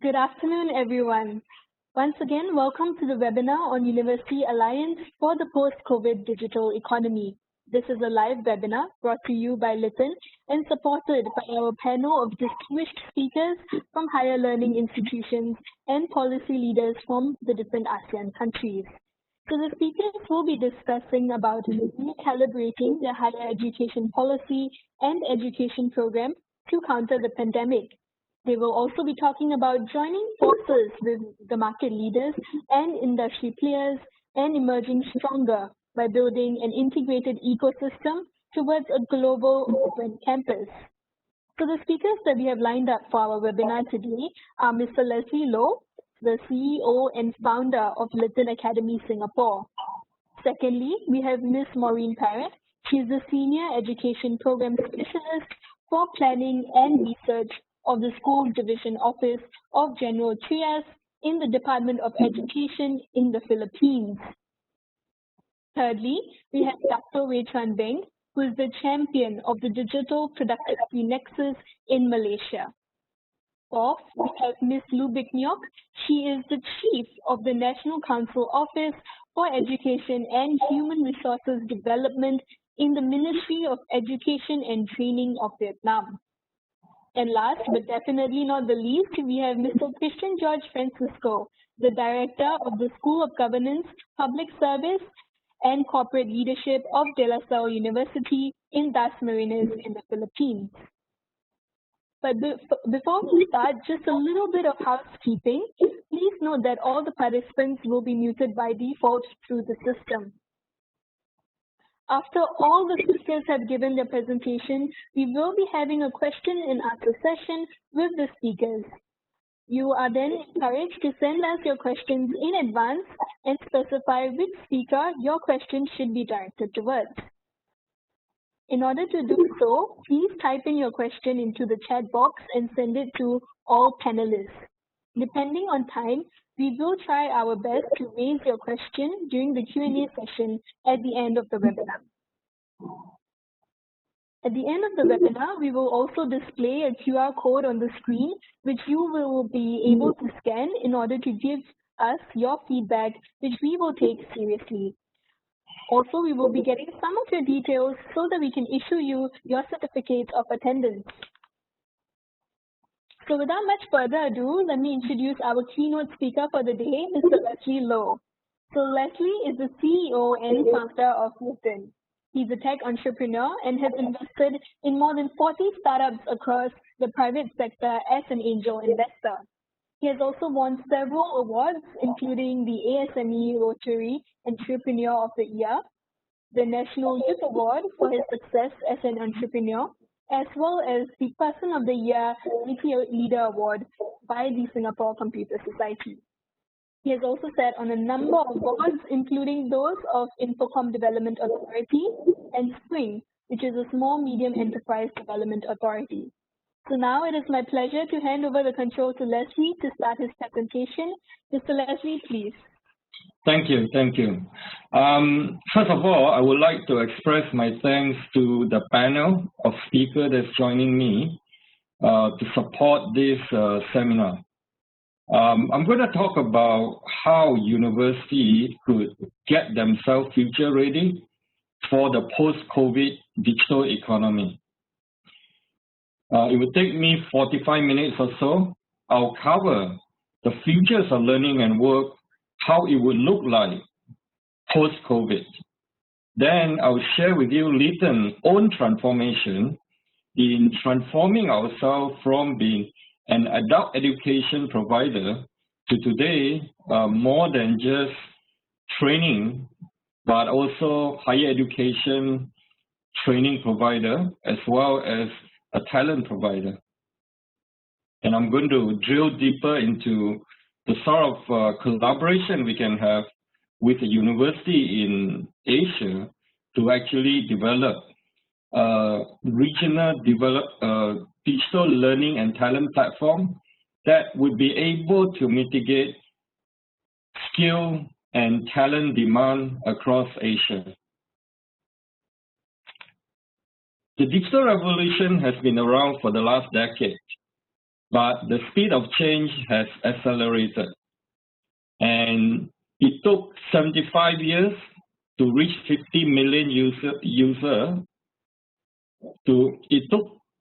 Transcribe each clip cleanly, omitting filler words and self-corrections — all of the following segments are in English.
Good afternoon, everyone. Once again, welcome to the webinar on University Alliance for the Post-COVID Digital Economy. This is a live webinar brought to you by Lytton and supported by our panel of distinguished speakers from higher learning institutions and policy leaders from the different ASEAN countries. So the speakers will be discussing about recalibrating the higher education policy and education program to counter the pandemic. They will also be talking about joining forces with the market leaders and industry players and emerging stronger by building an integrated ecosystem towards a global open campus. So the speakers that we have lined up for our webinar today are Mr. Leslie Loh, the CEO and founder of Lytton Academy Singapore. Secondly, we have Ms. Maureen Parot. She is the Senior Education Program Specialist for Planning and Research of the School Division Office of General Trias in the Department of Education in the Philippines. Thirdly, we have Dato Wei Chuan Beng, who is the champion of the Digital Productivity Nexus in Malaysia. Fourth, we have Ms. Luu Bich Ngoc. She is the Chief of the National Council Office for Education and Human Resources Development in the Ministry of Education and Training of Vietnam. And last, but definitely not the least, we have Mr. Christian George Francisco, the Director of the School of Governance, Public Service, and Corporate Leadership of De La Salle University in Dasmariñas in the Philippines. But before we start, just a little bit of housekeeping. Please note that all the participants will be muted by default through the system. After all the speakers have given their presentation, we will be having a question and answer session with the speakers. You are then encouraged to send us your questions in advance and specify which speaker your question should be directed towards. In order to do so, please type in your question into the chat box and send it to all panelists. Depending on time, we will try our best to raise your question during the Q&A session at the end of the webinar. At the end of the webinar, we will also display a QR code on the screen, which you will be able to scan in order to give us your feedback, which we will take seriously. Also, we will be getting some of your details so that we can issue you your certificates of attendance. So without much further ado, let me introduce our keynote speaker for the day, Mr. Leslie Loh. So Leslie is the CEO and founder of Lytton. He's a tech entrepreneur and has invested in more than 40 startups across the private sector as an angel investor. He has also won several awards, including the ASME Rotary Entrepreneur of the Year, the National Youth Award for his success as an entrepreneur, as well as the Person of the Year IT Leader Award by the Singapore Computer Society. He has also sat on a number of boards, including those of Infocom Development Authority and SPRING, which is a Small Medium Enterprise Development Authority. So now it is my pleasure to hand over the control to Leslie to start his presentation. Mr. Leslie, please. Thank you. First of all, I would like to express my thanks to the panel of speakers that's joining me to support this seminar. I'm going to talk about how universities could get themselves future ready for the post-COVID digital economy. It will take me 45 minutes or so. I'll cover the futures of learning and work, how it would look like post-COVID. Then I'll share with you Lytton's own transformation in transforming ourselves from being an adult education provider to today more than just training, but also higher education training provider as well as a talent provider. And I'm going to drill deeper into the sort of collaboration we can have with a university in Asia to actually develop regional digital learning and talent platform that would be able to mitigate skill and talent demand across Asia. The digital revolution has been around for the last decade. but the speed of change has accelerated. And it took 75 years to reach 50 million user.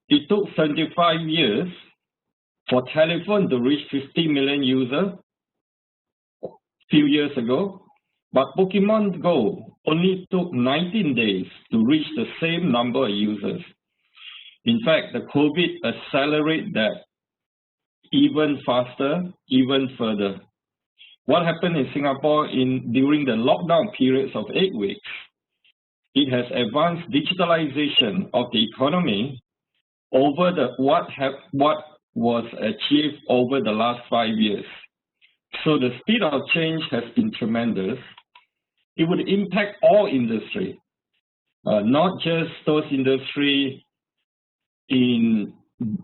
It took 75 years for telephone to reach 50 million users a few years ago, but Pokemon Go only took 19 days to reach the same number of users. In fact, the COVID accelerated that even faster, even further. What happened in Singapore during the lockdown periods of 8 weeks? It has advanced digitalization of the economy over what was achieved over the last 5 years. So the speed of change has been tremendous. It would impact all industry, not just those industry in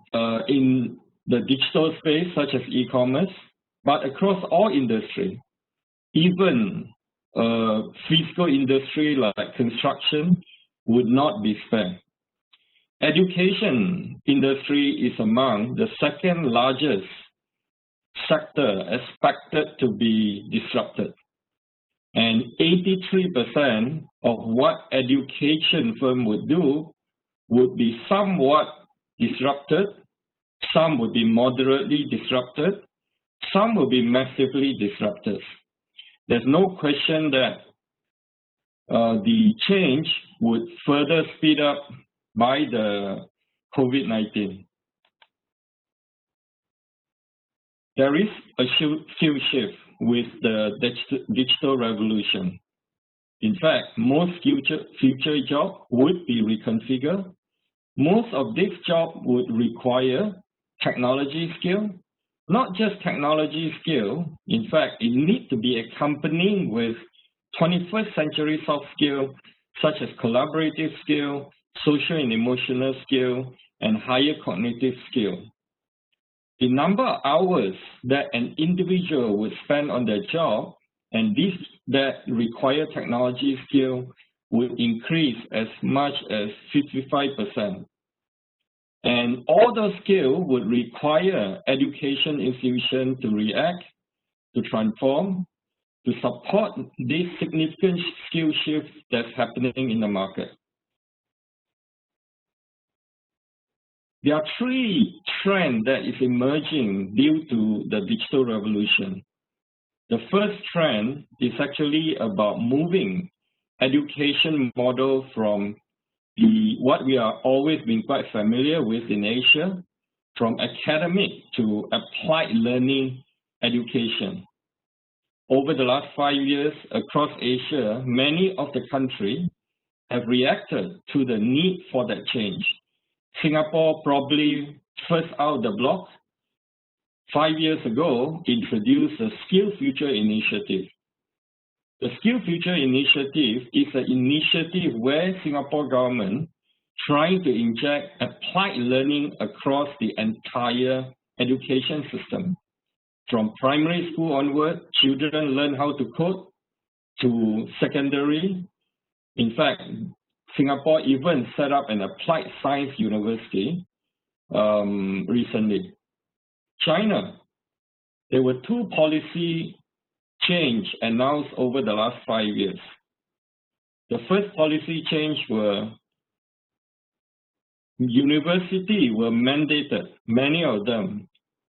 the digital space, such as e-commerce, but across all industry, even physical industry like construction would not be spared. Education industry is among the second largest sector expected to be disrupted. And 83% of what education firm would do would be somewhat disrupted, some would be moderately disrupted, some will be massively disrupted. There's no question that the change would further speed up by the COVID-19. There is a huge shift with the digital revolution. In fact, most future jobs would be reconfigured. Most of these jobs would require technology skill, not just technology skill. In fact, it needs to be accompanying with 21st century soft skills such as collaborative skill, social and emotional skill, and higher cognitive skill. The number of hours that an individual would spend on their job and these that require technology skill would increase as much as 55%. And all those skills would require education institutions to react, to transform, to support this significant skill shift that's happening in the market. There are three trends that is emerging due to the digital revolution. The first trend is actually about moving education model from what we are always been quite familiar with in Asia, from academic to applied learning education. Over the last 5 years across Asia, many of the countries have reacted to the need for that change. Singapore probably first out the block 5 years ago introduced the Skill Future Initiative. The Skill Future Initiative is an initiative where Singapore government trying to inject applied learning across the entire education system. From primary school onward, children learn how to code to secondary. In fact, Singapore even set up an applied science university recently. China, there were 2 policy change announced over the last 5 years. The first policy change were universities were mandated, many of them,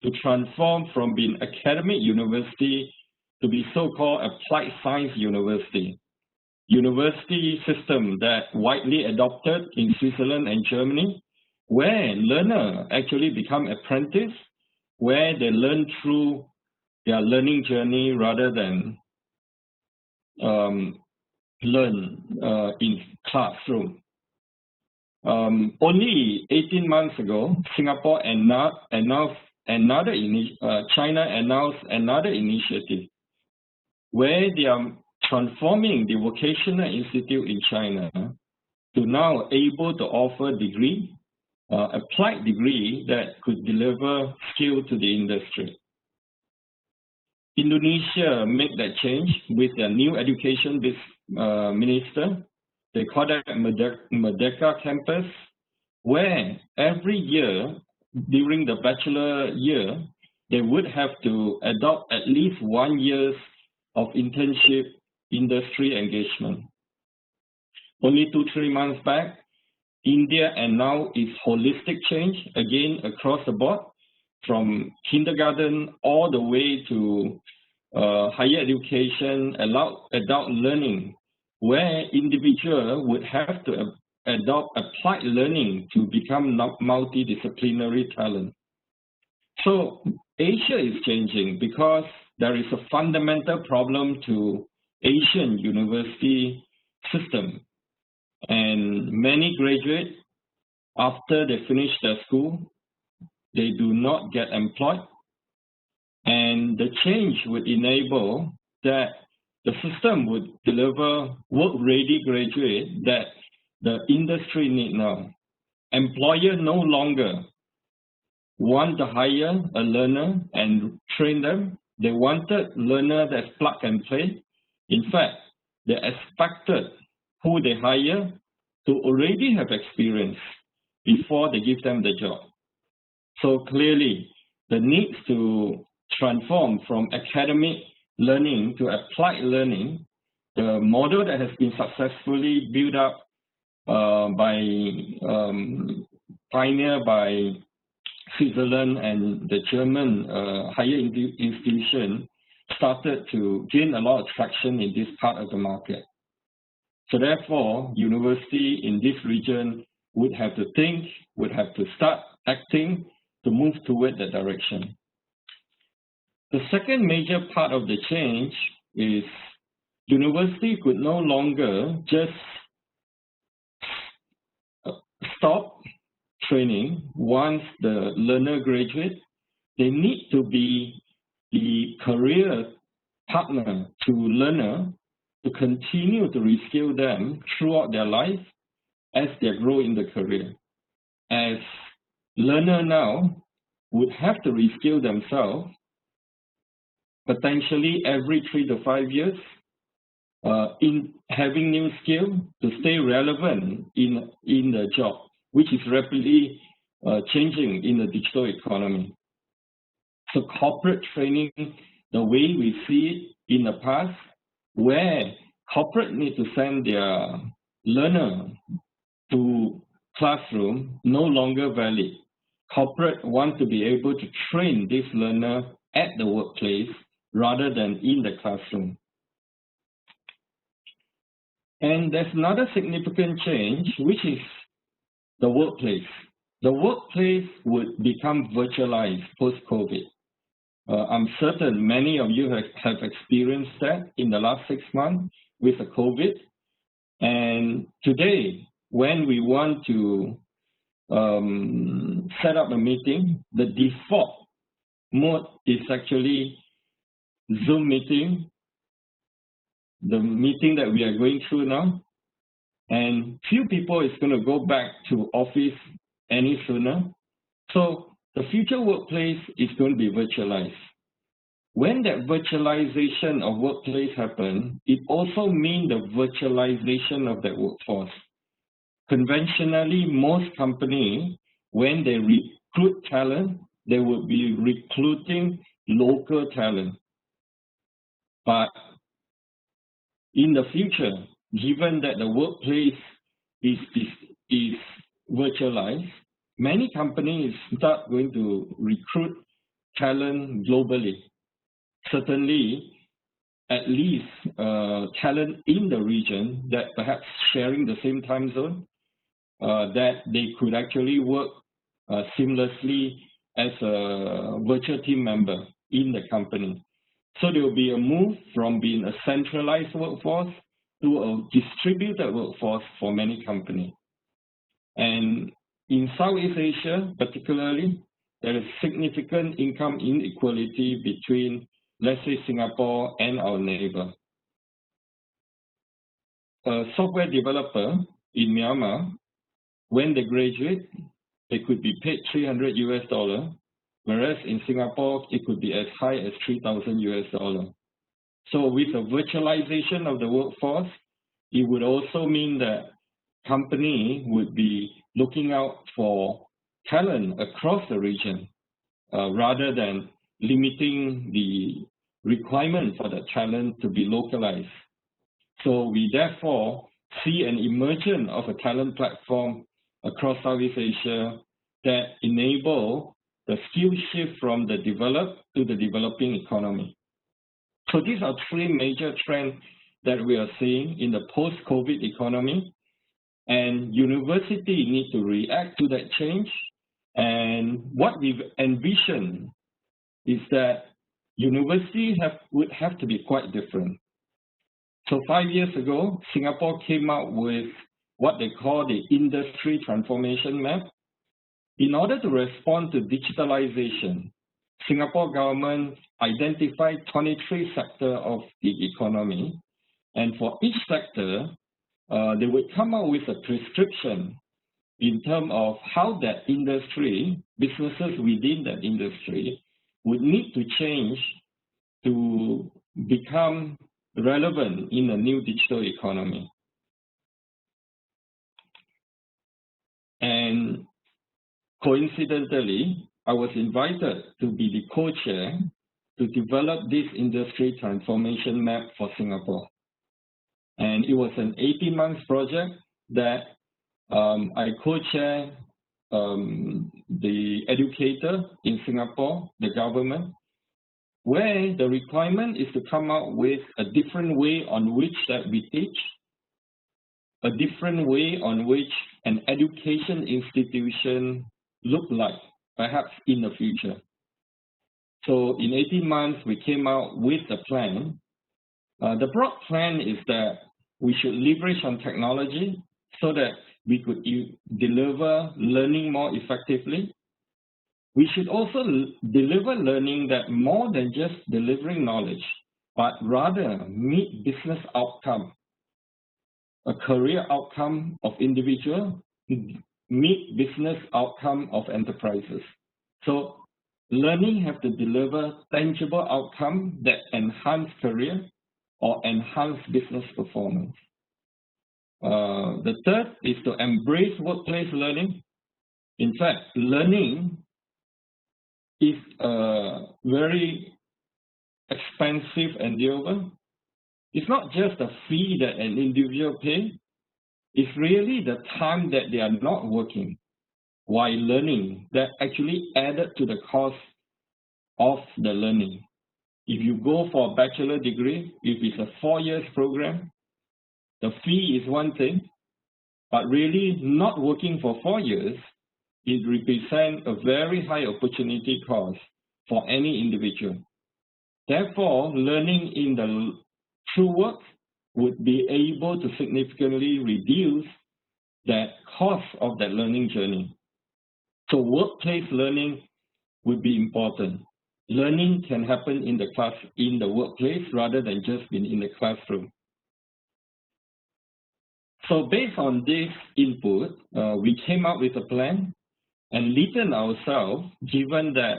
to transform from being academic university to be so-called applied science university. University system that widely adopted in Switzerland and Germany, where learners actually become apprentices, where they learn through their learning journey rather than learn in classroom. Only 18 months ago, Singapore China announced another initiative where they are transforming the vocational institute in China to now able to offer degree, applied degree that could deliver skill to the industry. Indonesia made that change with their new education minister. They call that Merdeka campus, where every year during the bachelor year, they would have to adopt at least 1 year of internship industry engagement. Only 2-3 months back, India and now is holistic change, again across the board, from kindergarten all the way to higher education, adult learning, where individual would have to adopt applied learning to become multidisciplinary talent. So Asia is changing because there is a fundamental problem to Asian university system. And many graduates, after they finish their school, they do not get employed. And the change would enable that the system would deliver work-ready graduates that the industry need now. Employer no longer want to hire a learner and train them. They wanted learner that's plug and play. In fact, they expected who they hire to already have experience before they give them the job. So clearly, the need to transform from academic learning to applied learning, the model that has been successfully built up pioneered by Switzerland and the German higher institution, started to gain a lot of traction in this part of the market. So therefore, university in this region would have to think, would have to start acting to move toward that direction. The second major part of the change is university could no longer just stop training once the learner graduates. They need to be the career partner to learner to continue to reskill them throughout their life as they grow in the career. As learner now would have to reskill themselves potentially every 3 to 5 years in having new skill to stay relevant in the job, which is rapidly changing in the digital economy. So corporate training, the way we see it in the past, where corporate need to send their learner to classroom, no longer valid. Corporate want to be able to train this learner at the workplace rather than in the classroom. And there's another significant change, which is the workplace. The workplace would become virtualized post-COVID. I'm certain many of you have experienced that in the last 6 months with the COVID. And today, when we want to set up a meeting, the default mode is actually Zoom meeting, the meeting that we are going through now. And few people is going to go back to office any sooner. So the future workplace is going to be virtualized. When that virtualization of workplace happens, it also means the virtualization of that workforce. Conventionally, most companies, when they recruit talent, they will be recruiting local talent. But in the future, given that the workplace is virtualized, many companies start going to recruit talent globally. Certainly, at least talent in the region that perhaps sharing the same time zone, that they could actually work seamlessly as a virtual team member in the company. So there will be a move from being a centralized workforce to a distributed workforce for many companies. And in Southeast Asia, particularly, there is significant income inequality between, let's say, Singapore and our neighbor. A software developer in Myanmar, when they graduate, they could be paid $300 US, whereas in Singapore, it could be as high as $3,000 US. So with the virtualization of the workforce, it would also mean that company would be looking out for talent across the region rather than limiting the requirement for the talent to be localized. So we therefore see an emergence of a talent platform across Southeast Asia that enable the skill shift from the developed to the developing economy. So these are three major trends that we are seeing in the post-COVID economy, and universities need to react to that change. And what we've envisioned is that universities would have to be quite different. So 5 years ago, Singapore came out with what they call the industry transformation map. In order to respond to digitalization, Singapore government identified 23 sectors of the economy, and for each sector, they would come out with a prescription in terms of how that industry, businesses within that industry, would need to change to become relevant in a new digital economy. And coincidentally, I was invited to be the co-chair to develop this industry transformation map for Singapore. And it was an 18-month project that I co-chair the educator in Singapore, the government, where the requirement is to come out with a different way on which that we teach, a different way on which an education institution look like, perhaps in the future. So in 18 months, we came out with a plan. The broad plan is that we should leverage on technology so that we could deliver learning more effectively. We should also deliver learning that more than just delivering knowledge, but rather meet business outcome, a career outcome of individual, meet business outcome of enterprises. So learning have to deliver tangible outcome that enhance career or enhance business performance. The third is to embrace workplace learning. In fact, learning is a very expensive endeavor. It's not just a fee that an individual pays, it's really the time that they are not working while learning that actually added to the cost of the learning. If you go for a bachelor degree, if it's a 4 years program, the fee is one thing, but really not working for 4 years, it represents a very high opportunity cost for any individual. Therefore, learning in the through work would be able to significantly reduce that cost of that learning journey. So workplace learning would be important. Learning can happen in the class, in the workplace, rather than just being in the classroom. So based on this input, we came up with a plan, and Lytton ourselves, given that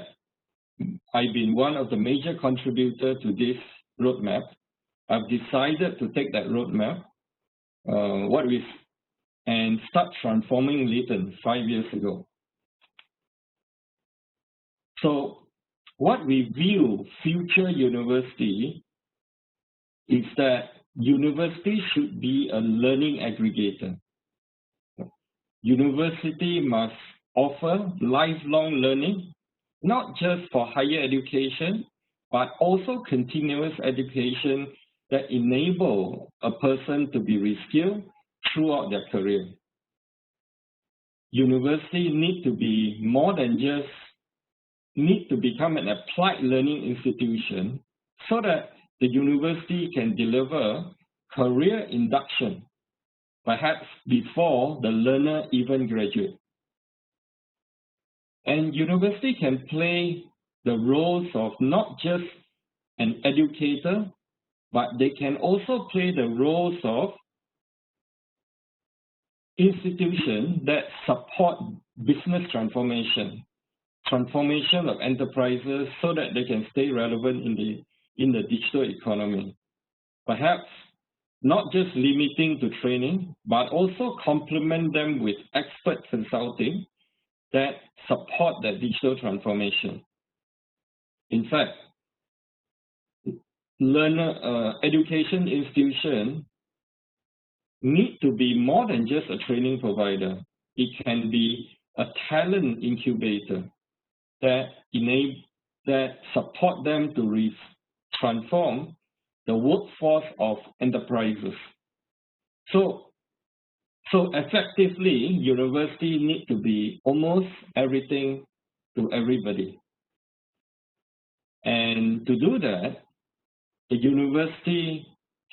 I've been one of the major contributors to this roadmap, I've decided to take that roadmap and start transforming Lytton 5 years ago. So what we view future university is that university should be a learning aggregator. University must offer lifelong learning, not just for higher education, but also continuous education that enable a person to be reskilled throughout their career. University need to be more than just need to become an applied learning institution so that the university can deliver career induction, perhaps before the learner even graduates. And university can play the roles of not just an educator, but they can also play the roles of institutions that support business transformation of enterprises so that they can stay relevant in the digital economy. Perhaps not just limiting to training, but also complement them with expert consulting that support that digital transformation. In fact, education institutions need to be more than just a training provider. It can be a talent incubator that support them to transform the workforce of enterprises. So effectively, university need to be almost everything to everybody. And to do that, the university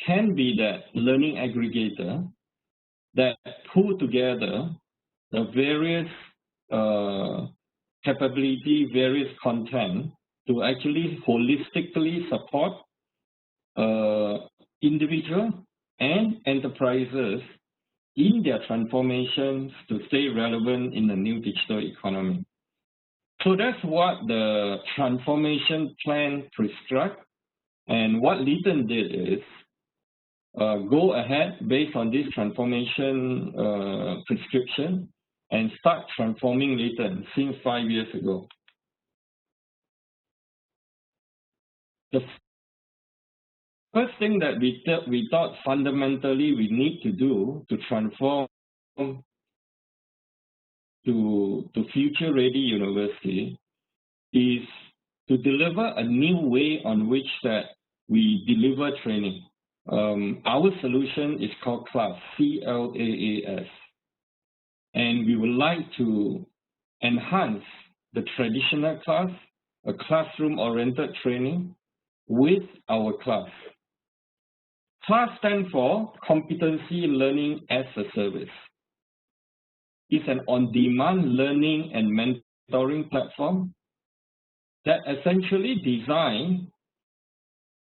can be that learning aggregator that pull together the various capability, various content to actually holistically support individuals and enterprises in their transformations to stay relevant in the new digital economy. So that's what the transformation plan prescribed. And what Lytton did is go ahead based on this transformation prescription and start transforming Lytton since 5 years ago. The first thing that we thought fundamentally we need to do to transform to future-ready university is to deliver a new way on which that we deliver training. Our solution is called CLAS, C-L-A-A-S. And we would like to enhance the traditional class, a classroom-oriented training, with our CLAS. CLAS stands for Competency Learning as a Service. It's an on-demand learning and mentoring platform that essentially designed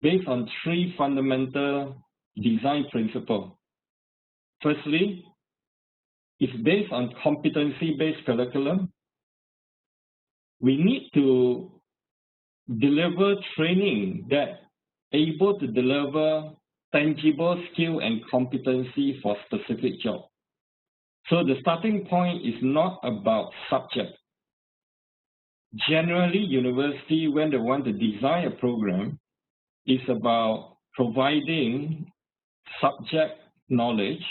based on 3 fundamental design principles. Firstly, it's based on competency-based curriculum. We need to deliver training that able to deliver tangible skill and competency for specific job. So the starting point is not about subject. Generally, university, when they want to design a program, is about providing subject knowledge.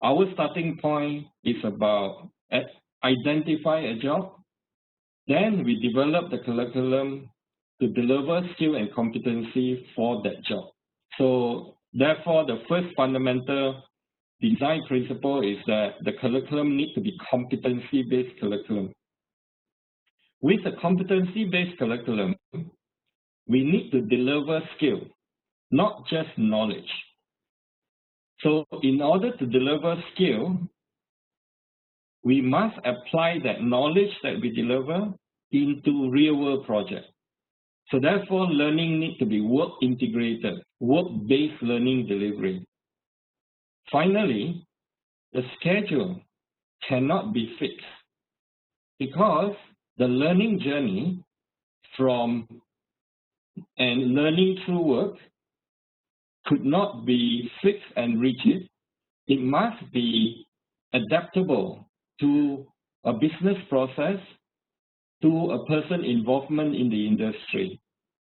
Our starting point is about identify a job, then we develop the curriculum to deliver skill and competency for that job. So therefore, the first fundamental design principle is that the curriculum needs to be competency-based curriculum. With a competency-based curriculum, we need to deliver skill, not just knowledge. So in order to deliver skill, we must apply that knowledge that we deliver into real-world projects. So therefore, learning needs to be work-integrated, work-based learning delivery. Finally, the schedule cannot be fixed because the learning journey and learning through work could not be fixed and rigid. It must be adaptable to a business process, to a person involvement in the industry.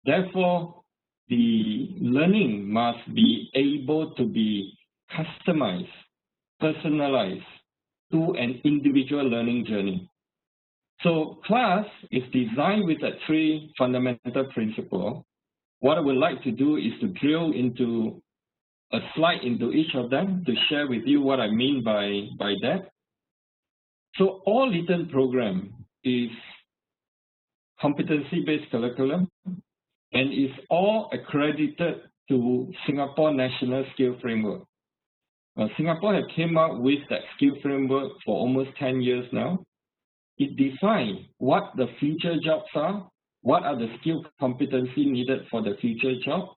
Therefore, the learning must be able to be customized, personalized to an individual learning journey. So CLAS is designed with the 3 fundamental principles. What I would like to do is to drill into a slide into each of them to share with you what I mean by that. So all Lytton program is competency-based curriculum and is all accredited to Singapore National Skill Framework. Singapore has came out with that skill framework for almost 10 years now. It defines what the future jobs are, what are the skill competency needed for the future job.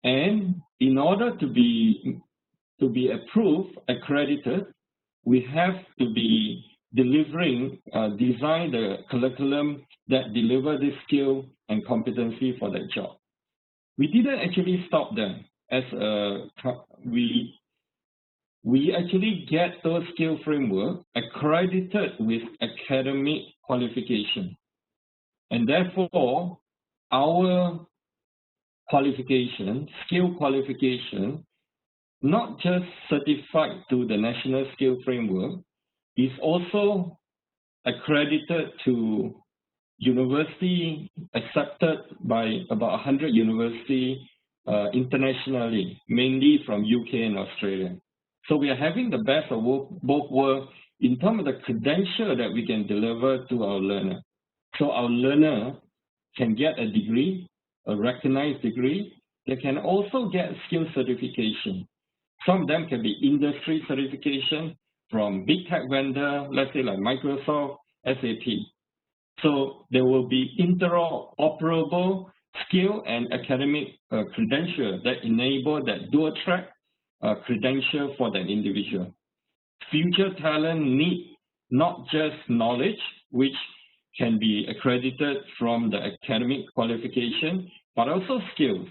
And in order to be approved, accredited, we have to be design the curriculum that deliver this skill and competency for that job. We didn't actually stop there. As we we actually get those skill framework accredited with academic qualification. And therefore, our qualification, skill qualification, not just certified to the National Skill Framework, is also accredited to university, accepted by about 100 universities internationally, mainly from UK and Australia. So we are having the best of both worlds in terms of the credential that we can deliver to our learner. So our learner can get a degree, a recognized degree. They can also get skill certification. Some of them can be industry certification from big tech vendor, let's say like Microsoft, SAP. So there will be interoperable skill and academic credential that enable that dual track credential for that individual. Future talent need not just knowledge, which can be accredited from the academic qualification, but also skills.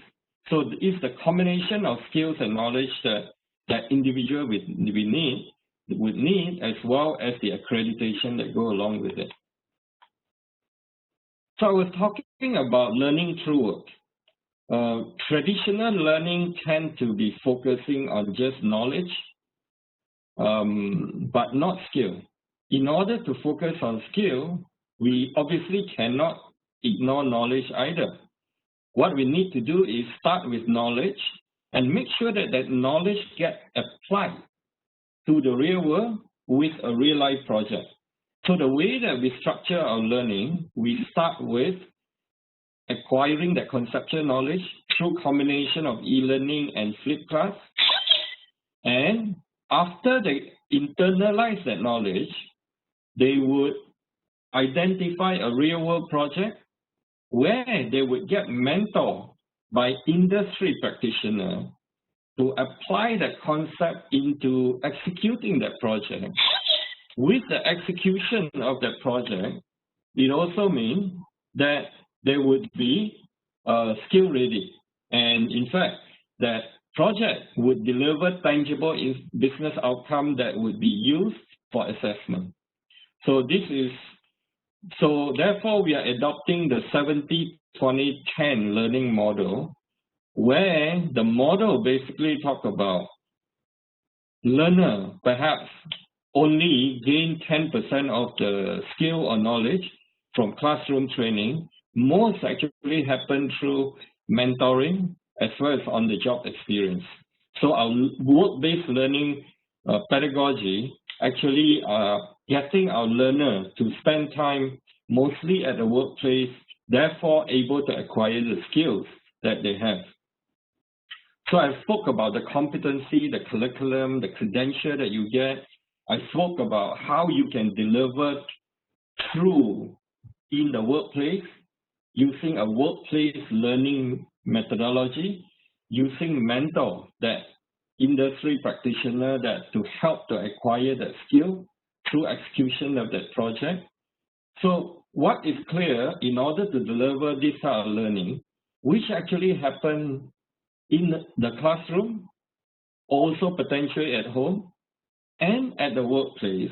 So it's the combination of skills and knowledge that individual would need, as well as the accreditation that go along with it. So I was talking about learning through work. Traditional learning tend to be focusing on just knowledge, but not skill. In order to focus on skill, we obviously cannot ignore knowledge either. What we need to do is start with knowledge and make sure that that knowledge gets applied to the real world with a real life project. So the way that we structure our learning, we start with acquiring that conceptual knowledge through combination of e-learning and flipped class. And after they internalize that knowledge, they would identify a real world project where they would get mentored by industry practitioners to apply that concept into executing that project. With the execution of that project, it also means that they would be skill ready. And in fact, that project would deliver tangible business outcome that would be used for assessment. So therefore we are adopting the 70-20-10 learning model, where the model basically talk about learner perhaps only gain 10% of the skill or knowledge from classroom training. Most actually happen through mentoring as well as on-the-job experience. So our work-based learning pedagogy actually are getting our learner to spend time mostly at the workplace, therefore able to acquire the skills that they have. So I spoke about the competency, the curriculum, the credential that you get. I spoke about how you can deliver through in the workplace using a workplace learning methodology, using mentor, that industry practitioner that to help to acquire that skill through execution of that project. So what is clear, in order to deliver this kind of learning, which actually happen in the classroom, also potentially at home, and at the workplace.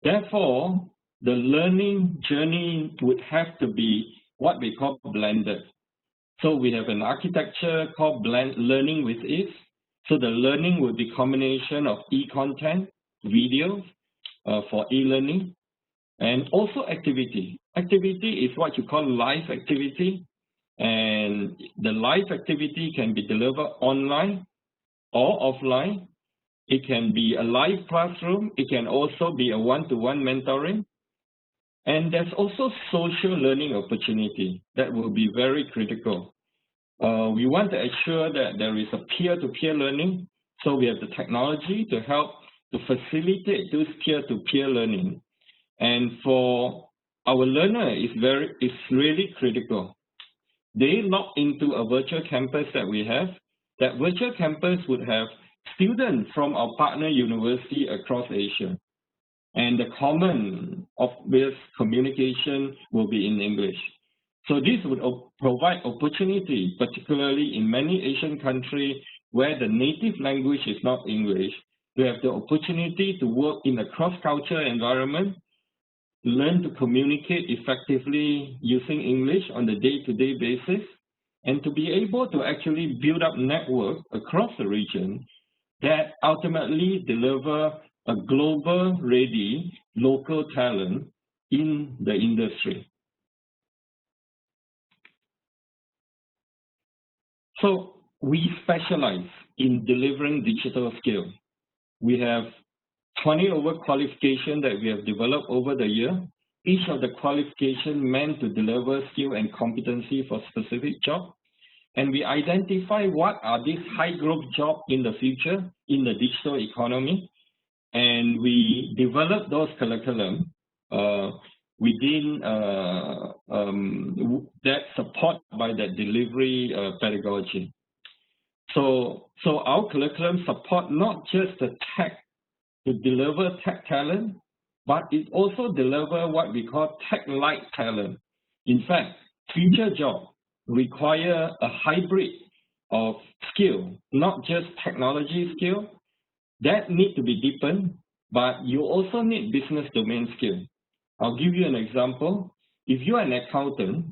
Therefore, the learning journey would have to be what we call blended. So we have an architecture called learning with ease. So the learning would be combination of e-content, videos for e-learning, and also activity. Activity is what you call live activity. And the live activity can be delivered online or offline. It can be a live classroom. It can also be a one-to-one mentoring. And there's also social learning opportunity that will be very critical. We want to ensure that there is a peer-to-peer learning. So we have the technology to help to facilitate this peer-to-peer learning. And for our learner, it's really critical. They log into a virtual campus that we have. That virtual campus would have students from our partner university across Asia. And the common obvious communication will be in English. So this would provide opportunity, particularly in many Asian countries where the native language is not English, We have the opportunity to work in a cross-cultural environment, learn to communicate effectively using English on a day-to-day basis, and to be able to actually build up network across the region that ultimately deliver a global-ready local talent in the industry. So we specialize in delivering digital skills. We have 20 over qualifications that we have developed over the year. Each of the qualifications meant to deliver skill and competency for specific job. And we identify what are these high growth jobs in the future in the digital economy. And we develop those curriculum within that support by that delivery pedagogy. So our curriculum support not just the tech to deliver tech talent, but it also deliver what we call tech-like talent. In fact, future jobs require a hybrid of skill, not just technology skill, that need to be deepened, but you also need business domain skill. I'll give you an example. If you're an accountant,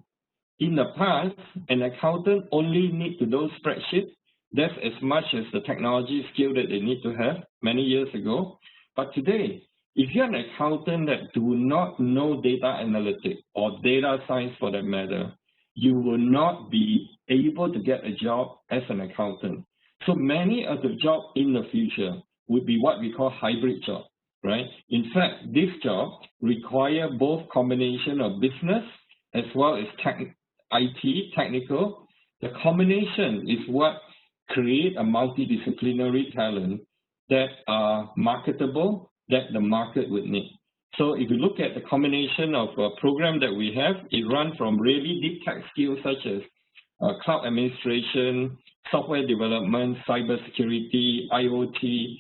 in the past, an accountant only need to do spreadsheets. That's as much as the technology skill that they need to have many years ago. But today, if you're an accountant that do not know data analytics or data science for that matter, you will not be able to get a job as an accountant. So many of the jobs in the future would be what we call hybrid job, right? In fact, this job require both combination of business as well as IT, technical. The combination is what create a multidisciplinary talent that are marketable, that the market would need. So if you look at the combination of a program that we have, it runs from really deep tech skills such as cloud administration, software development, cybersecurity, IoT,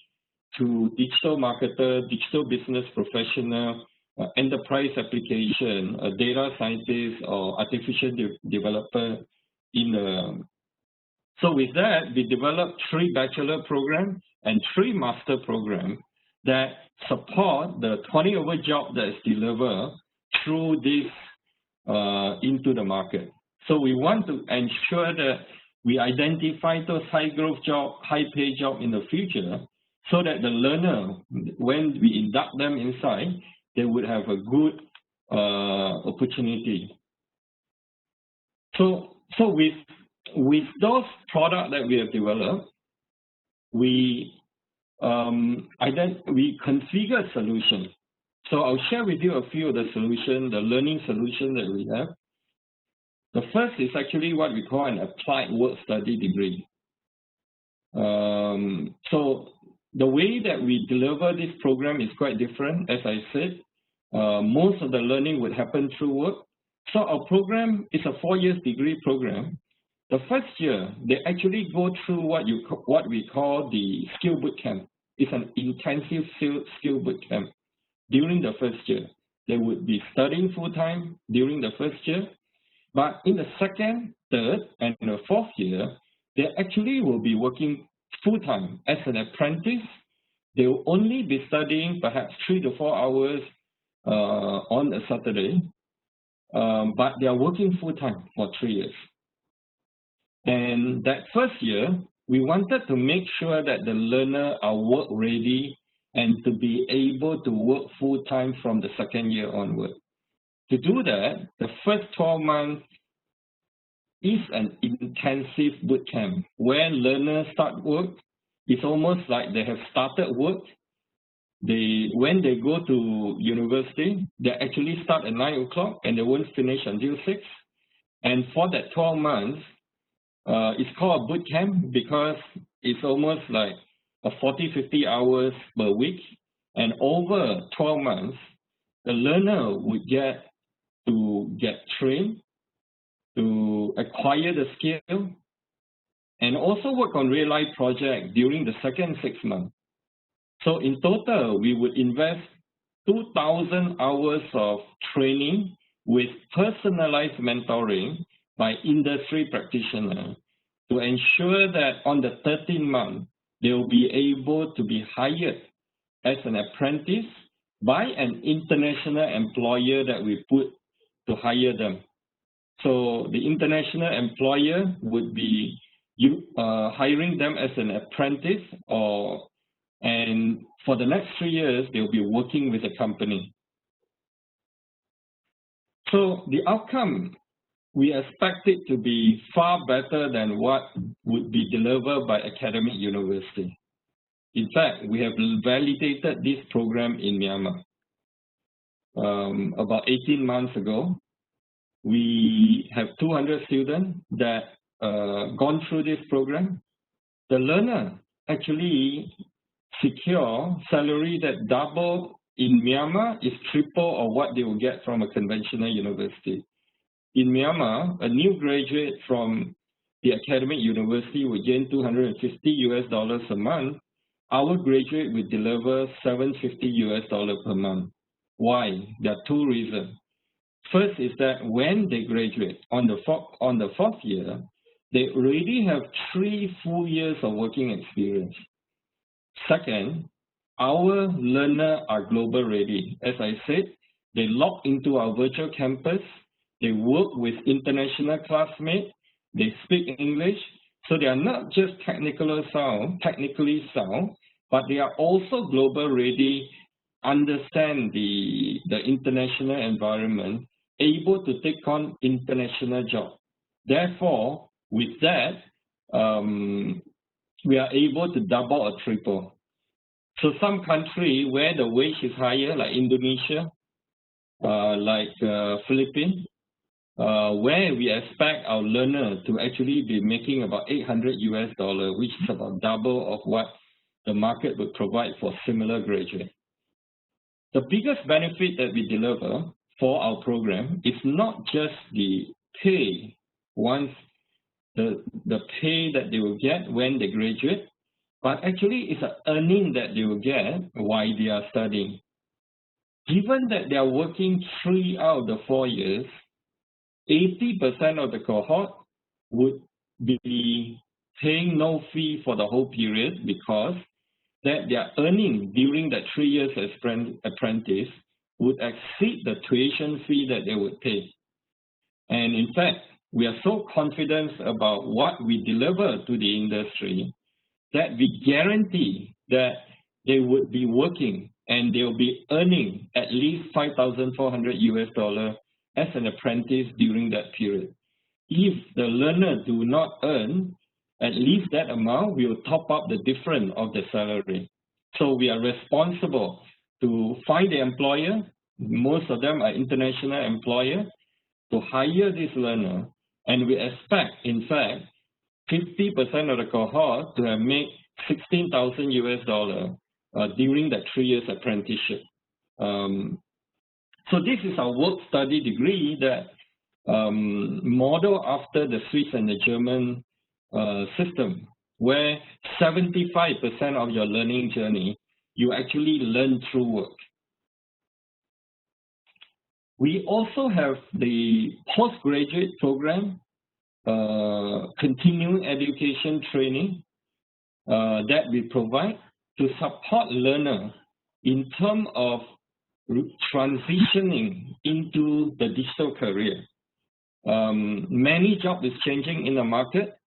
to digital marketer, digital business professional, enterprise application, a data scientist, or artificial developer. So with that, we developed 3 bachelor programs and 3 master programs that support the 20 over job that is delivered through this into the market. So we want to ensure that we identify those high growth job, high pay job in the future, so that the learner, when we induct them inside, they would have a good opportunity. So with those products that we have developed, we configure solutions. So I'll share with you a few of the solutions, the learning solutions that we have. The first is actually what we call an applied work study degree. So the way that we deliver this program is quite different. As I said, most of the learning would happen through work. So our program is a 4-year degree program. The first year, they actually go through what we call the skill boot camp. It's an intensive skill boot camp. During the first year, they would be studying full-time during the first year. But in the second, third, and the 4th year, they actually will be working full-time as an apprentice. They will only be studying perhaps 3 to 4 hours on a Saturday, but they are working full-time for 3 years. And that first year, we wanted to make sure that the learner are work ready and to be able to work full-time from the second year onward. To do that, the first 12 months is an intensive boot camp. When learners start work, it's almost like they have started work. When they go to university, they actually start at 9 o'clock and they won't finish until 6. And for that 12 months, it's called a boot camp because it's almost like a 40-50 hours per week. And over 12 months, the learner would get trained to acquire the skill and also work on real-life projects during the second 6 months. So in total, we would invest 2,000 hours of training with personalized mentoring by industry practitioners to ensure that on the 13th month, they will be able to be hired as an apprentice by an international employer that we put to hire them. So the international employer would be hiring them as an apprentice, and for the next 3 years, they'll be working with the company. So the outcome, we expect it to be far better than what would be delivered by academic university. In fact, we have validated this program in Myanmar. About 18 months ago, we have 200 students that gone through this program. The learner actually secure salary that double in Myanmar is triple of what they will get from a conventional university. In Myanmar, a new graduate from the academic university will gain $250 a month. Our graduate will deliver $750 per month. Why? There are two reasons. First is that when they graduate on the fourth year, they already have 3 full years of working experience. Second, our learners are global ready. As I said, they log into our virtual campus, they work with international classmates, they speak English, so they are not just technically sound, but they are also global ready, understand the international environment, able to take on international jobs. Therefore, with that, we are able to double or triple. So some country where the wage is higher, like Indonesia, like Philippines, where we expect our learner to actually be making about $800, which is about double of what the market would provide for similar graduate. The biggest benefit that we deliver for our program is not just the pay, once the pay that they will get when they graduate, but actually it's an earning that they will get while they are studying. Given that they are working 3 out of the 4 years, 80% of the cohort would be paying no fee for the whole period because that their earning during that 3 years as apprentice would exceed the tuition fee that they would pay. And in fact, we are so confident about what we deliver to the industry that we guarantee that they would be working and they will be earning at least $5,400 as an apprentice during that period. If the learner do not earn at least that amount, we will top up the difference of the salary. So we are responsible to find the employer, most of them are international employer, to hire this learner, and we expect, in fact, 50% of the cohort to have made $16,000 during that 3 years apprenticeship. So this is our work study degree that model after the Swiss and the German system, where 75% of your learning journey, you actually learn through work. We also have the postgraduate program, continuing education training that we provide to support learners in terms of transitioning into the digital career. Many jobs is changing in the market.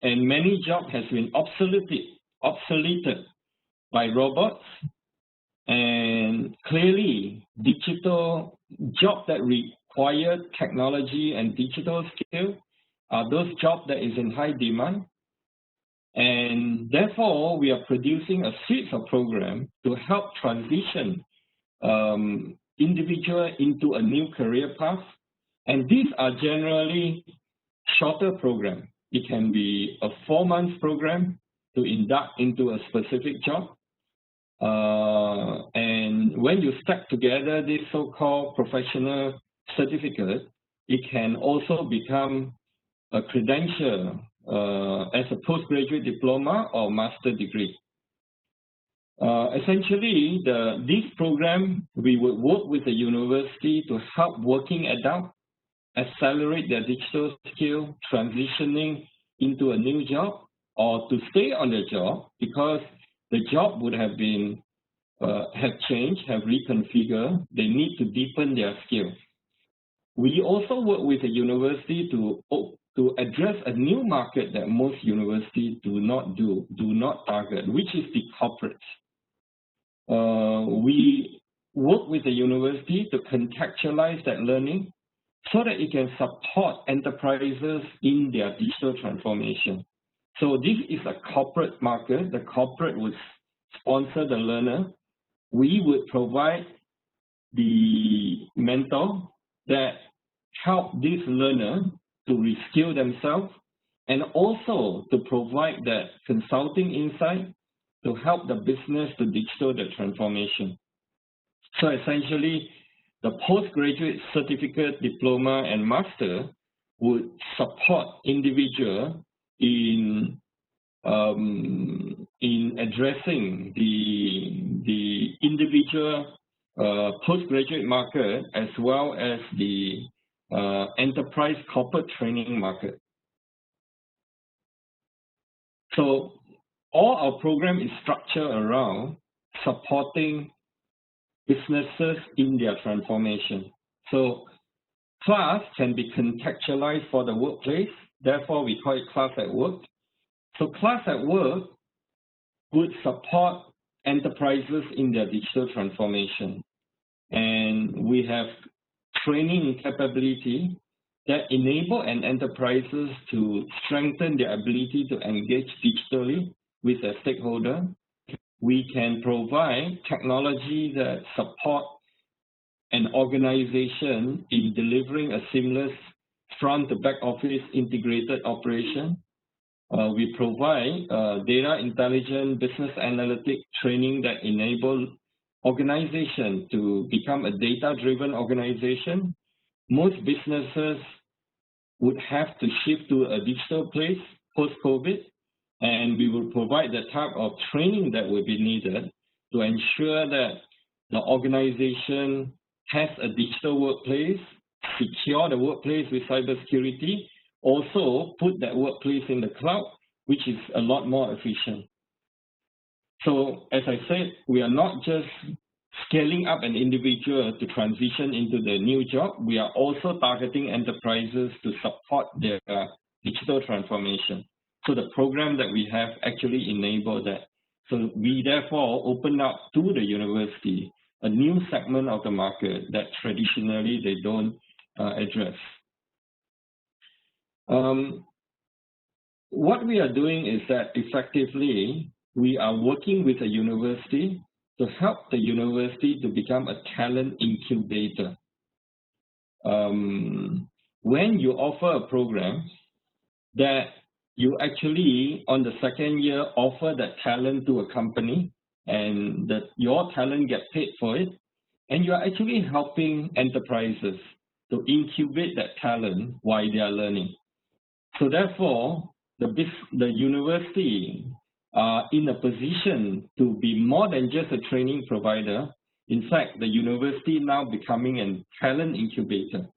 And many jobs has been obsoleted by robots, and clearly digital jobs that require technology and digital skill are those jobs that is in high demand. And therefore, we are producing a suite of programs to help transition individuals into a new career path. And these are generally shorter programs. It can be a 4-month program to induct into a specific job. And when you stack together this so-called professional certificate, it can also become a credential as a postgraduate diploma or master degree. Essentially, this program, we would work with the university to help working adults accelerate their digital skill, transitioning into a new job or to stay on the job because the job would have been have changed, have reconfigured. They need to deepen their skills. We also work with the university to address a new market that most universities do not target, which is the corporates. We work with the university to contextualize that learning so that it can support enterprises in their digital transformation. So this is a corporate market. The corporate would sponsor the learner. We would provide the mentor that help this learner to reskill themselves and also to provide that consulting insight to help the business to digital the transformation. So essentially, the postgraduate certificate, diploma, and master would support individual in addressing the individual postgraduate market as well as the enterprise corporate training market. So all our program is structured around supporting businesses in their transformation. So class can be contextualized for the workplace. Therefore, we call it class at work. So class at work would support enterprises in their digital transformation. And we have training capability that enable enterprises to strengthen their ability to engage digitally with their stakeholder. We can provide technology that support an organization in delivering a seamless front to back office integrated operation. We provide data intelligence, business analytic training that enable organization to become a data-driven organization. Most businesses would have to shift to a digital place post-COVID, and we will provide the type of training that will be needed to ensure that the organization has a digital workplace, secure the workplace with cybersecurity, also put that workplace in the cloud, which is a lot more efficient. So as I said, we are not just scaling up an individual to transition into the new job, we are also targeting enterprises to support their digital transformation. So the program that we have actually enabled that. So we therefore open up to the university a new segment of the market that traditionally they don't address. What we are doing is that effectively we are working with a university to help the university to become a talent incubator. When you offer a program that you actually, on the second year, offer that talent to a company and that your talent gets paid for it, and you're actually helping enterprises to incubate that talent while they are learning. So therefore, the university are in a position to be more than just a training provider. In fact, the university now becoming a talent incubator.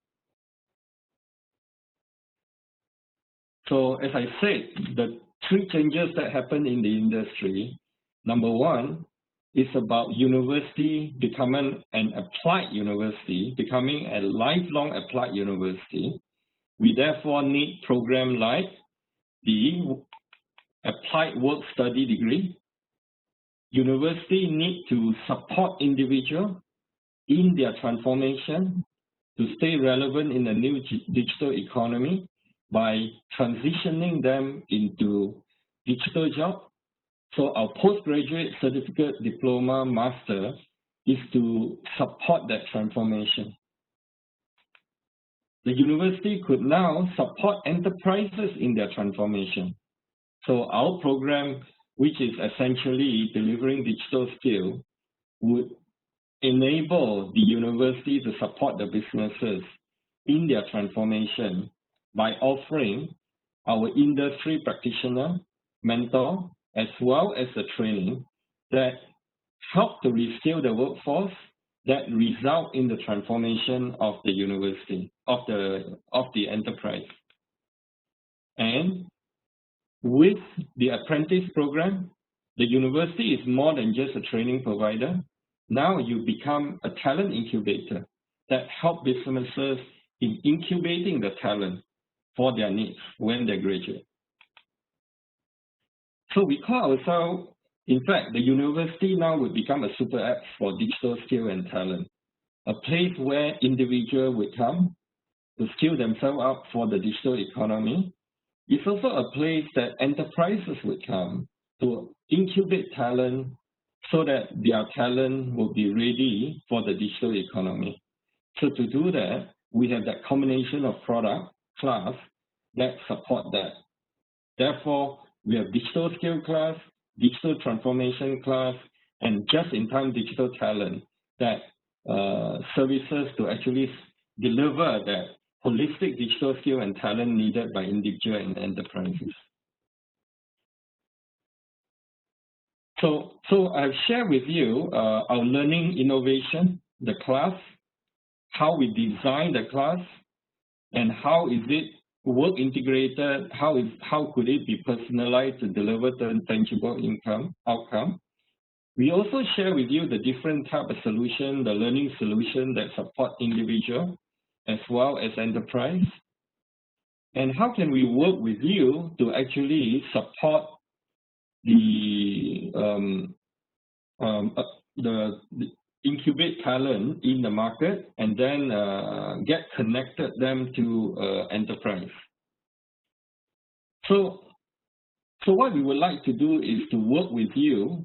So as I said, the three changes that happen in the industry, number one is about university becoming an applied university, becoming a lifelong applied university. We therefore need programs like the applied work study degree. University need to support individuals in their transformation to stay relevant in the new digital economy by transitioning them into digital jobs. So our postgraduate certificate, diploma, master is to support that transformation. The university could now support enterprises in their transformation. So our program, which is essentially delivering digital skills, would enable the university to support the businesses in their transformation by offering our industry practitioner, mentor, as well as the training that help to reskill the workforce that result in the transformation of the university, of the enterprise. And With the apprentice program, the university is more than just a training provider. Now you become a talent incubator that help businesses in incubating the talent for their needs when they graduate. So we call ourselves, in fact, the university now will become a super app for digital skill and talent, a place where individuals will come to skill themselves up for the digital economy. It's also a place that enterprises would come to incubate talent so that their talent will be ready for the digital economy. So to do that, we have that combination of product, class that support that. Therefore, we have digital skill class, digital transformation class, and just-in-time digital talent that services to actually deliver that holistic digital skill and talent needed by individual and enterprises. So I've shared with you our learning innovation, the class, how we design the class, and how is it work integrated, how could it be personalized to deliver the tangible outcome. We also share with you the different type of solution, the learning solution that support individual as well as enterprise. And how can we work with you to actually support the incubate talent in the market and then get connected them to enterprise. So what we would like to do is to work with you,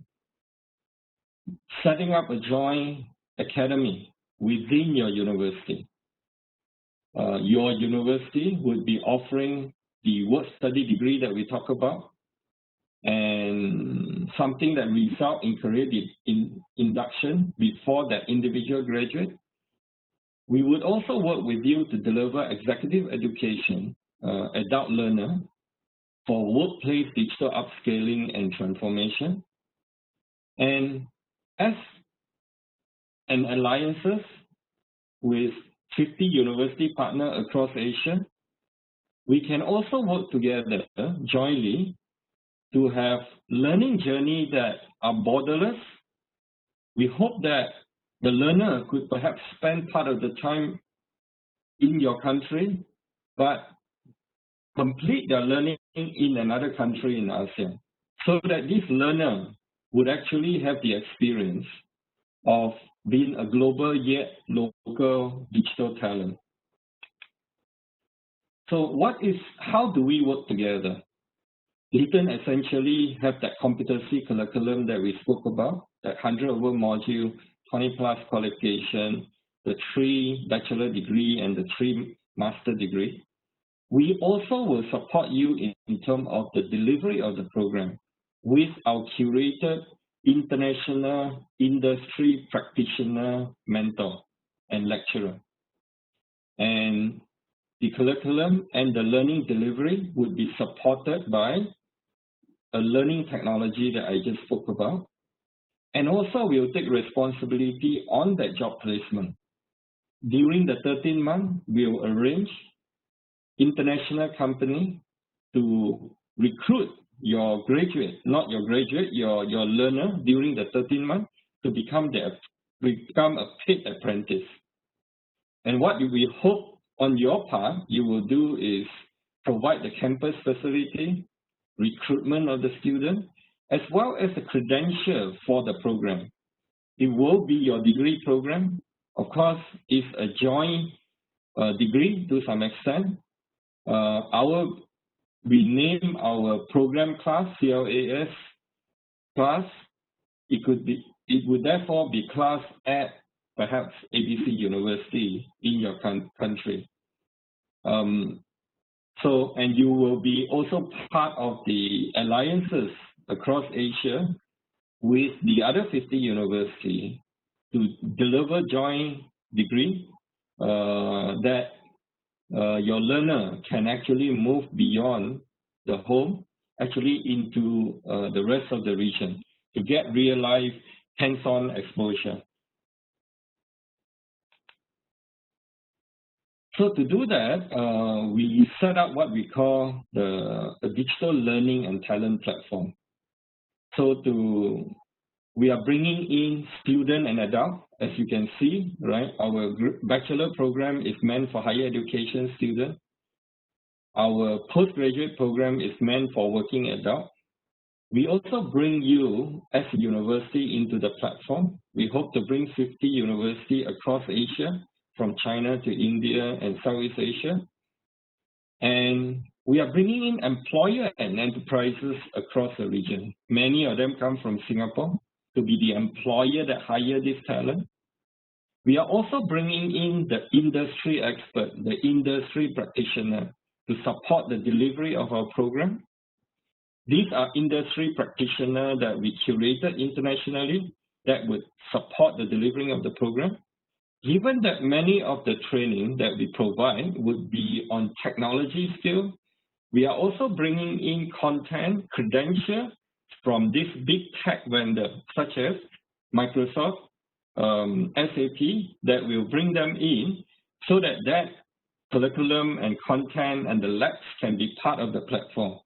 setting up a joint academy within your university. Your university would be offering the work study degree that we talk about, and something that result in career induction before that individual graduate. We would also work with you to deliver executive education, adult learner, for workplace digital upscaling and transformation. And as an alliances with 50 university partners across Asia, we can also work together jointly to have learning journey that are borderless. We hope that the learner could perhaps spend part of the time in your country, but complete their learning in another country in ASEAN, so that this learner would actually have the experience of being a global yet local digital talent. So how do we work together? Lytton essentially have that competency curriculum that we spoke about, that 100 over module, 20 plus qualification, the 3 bachelor degree and the 3 master degree. We also will support you in terms of the delivery of the program with our curated international industry practitioner, mentor, and lecturer. And the curriculum and the learning delivery would be supported by a learning technology that I just spoke about. And also we'll take responsibility on that job placement. During the 13 months, we'll arrange international company to recruit your graduate, not your graduate, your learner during the 13 months to become a paid apprentice. And what we hope on your part you will do is provide the campus facility, recruitment of the student, as well as the credential for the program. It will be your degree program. Of course, it's a joint degree to some extent. We name our program class CLAS class. It would therefore be class at perhaps ABC University in your country. And you will be also part of the alliances across Asia with the other 50 universities to deliver joint degree that your learner can actually move beyond the home, actually into the rest of the region to get real life hands-on exposure. So to do that, we set up what we call a digital learning and talent platform. So we are bringing in student and adult, as you can see, right? Our bachelor program is meant for higher education students. Our postgraduate program is meant for working adult. We also bring you as a university into the platform. We hope to bring 50 universities across Asia, from China to India and Southeast Asia. And we are bringing in employer and enterprises across the region. Many of them come from Singapore to be the employer that hire this talent. We are also bringing in the industry expert, the industry practitioner, to support the delivery of our program. These are industry practitioners that we curated internationally that would support the delivery of the program. Given that many of the training that we provide would be on technology skills, we are also bringing in content, credentials from this big tech vendor, such as Microsoft, SAP, that will bring them in so that that curriculum and content and the labs can be part of the platform.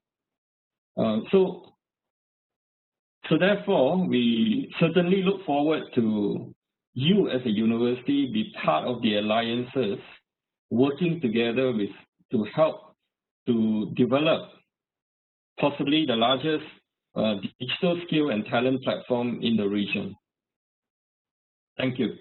So therefore, we certainly look forward to you as a university be part of the alliances, working together to help to develop possibly the largest digital skill and talent platform in the region. Thank you.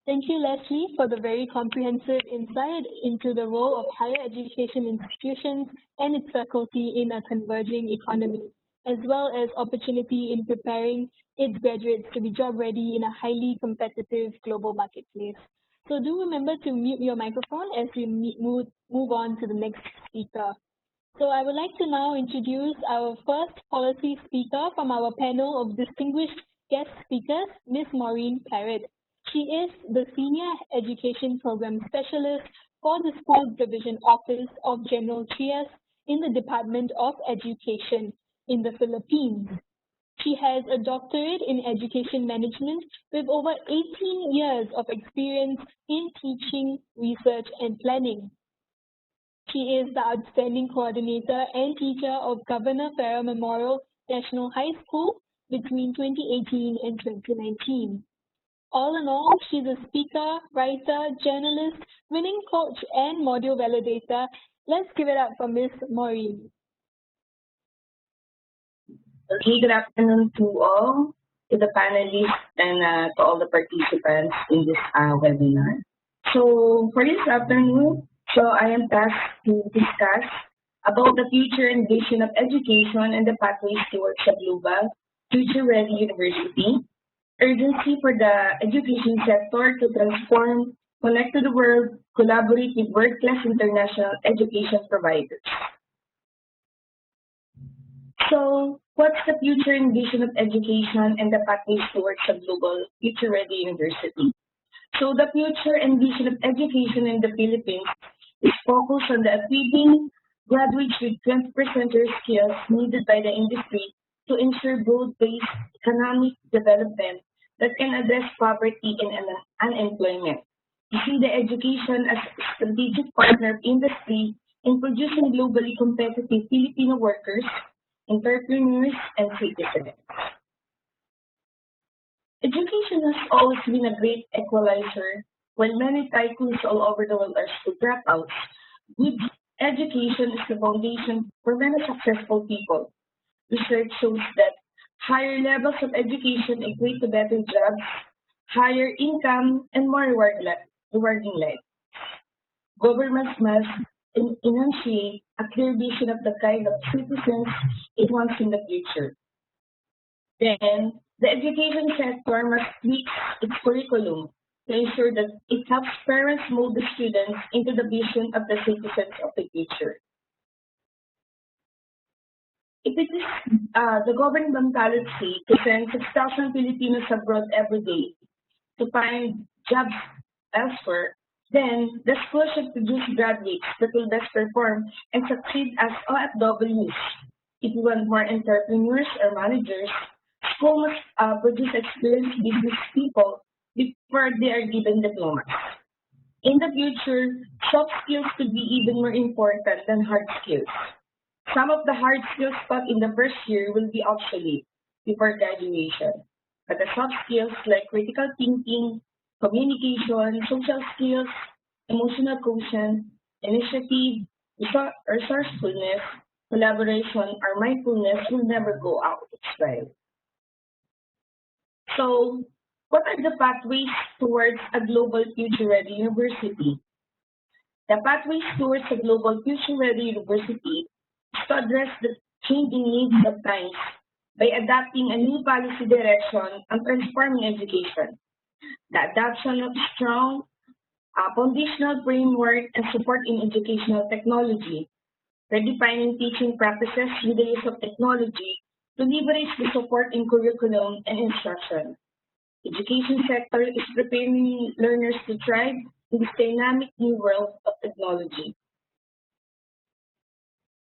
Thank you, Leslie, for the very comprehensive insight into the role of higher education institutions and its faculty in a converging economy, as well as opportunity in preparing its graduates to be job ready in a highly competitive global marketplace. So do remember to mute your microphone as we move on to the next speaker. So I would like to now introduce our first policy speaker from our panel of distinguished guest speakers, Ms. Maureen Parot. She is the Senior Education Program Specialist for the Schools Division Office of General Trias in the Department of Education in the Philippines. She has a doctorate in education management with over 18 years of experience in teaching, research, and planning. She is the outstanding coordinator and teacher of Governor Farrer Memorial National High School between 2018 and 2019. All in all, she's a speaker, writer, journalist, winning coach, and module validator. Let's give it up for Ms. Maureen. Okay, good afternoon to all, to the panelists, and to all the participants in this webinar. So for this afternoon, I am tasked to discuss about the future and vision of education and the pathways towards a global, future-ready university, urgency for the education sector to transform, connect to the world, collaborate with world-class international education providers. So, what's the future and vision of education and the pathways towards a global, future-ready university? So, the future and vision of education in the Philippines is focused on the equipping graduates with 20% skills needed by the industry to ensure broad-based economic development that can address poverty and unemployment. We see the education as a strategic partner of industry in producing globally competitive Filipino workers, entrepreneurs, and citizens. Education has always been a great equalizer. While many tycoons all over the world are school dropouts, good education is the foundation for many successful people. Research shows that higher levels of education equate to better jobs, higher income, and more rewarding life. Governments must enunciate a clear vision of the kind of citizens it wants in the future. Then, the education sector must tweak its curriculum to ensure that it helps parents mold the students into the vision of the citizens of the future. If it is the government policy to send 6,000 Filipinos abroad every day to find jobs elsewhere, then the school should produce graduates that will best perform and succeed as OFWs. If we want more entrepreneurs or managers, school must produce experienced business people before they are given diplomas. In the future, soft skills could be even more important than hard skills. Some of the hard skills taught in the first year will be obsolete before graduation, but the soft skills like critical thinking, communication, social skills, emotional quotient, initiative, resourcefulness, collaboration, or mindfulness will never go out of style. So, what are the pathways towards a global future-ready university? The pathways towards a global future-ready university is to address the changing needs of times by adapting a new policy direction and transforming education. The adoption of strong foundational framework and support in educational technology, redefining teaching practices with the use of technology to leverage the support in curriculum and instruction. Education sector is preparing learners to thrive in this dynamic new world of technology.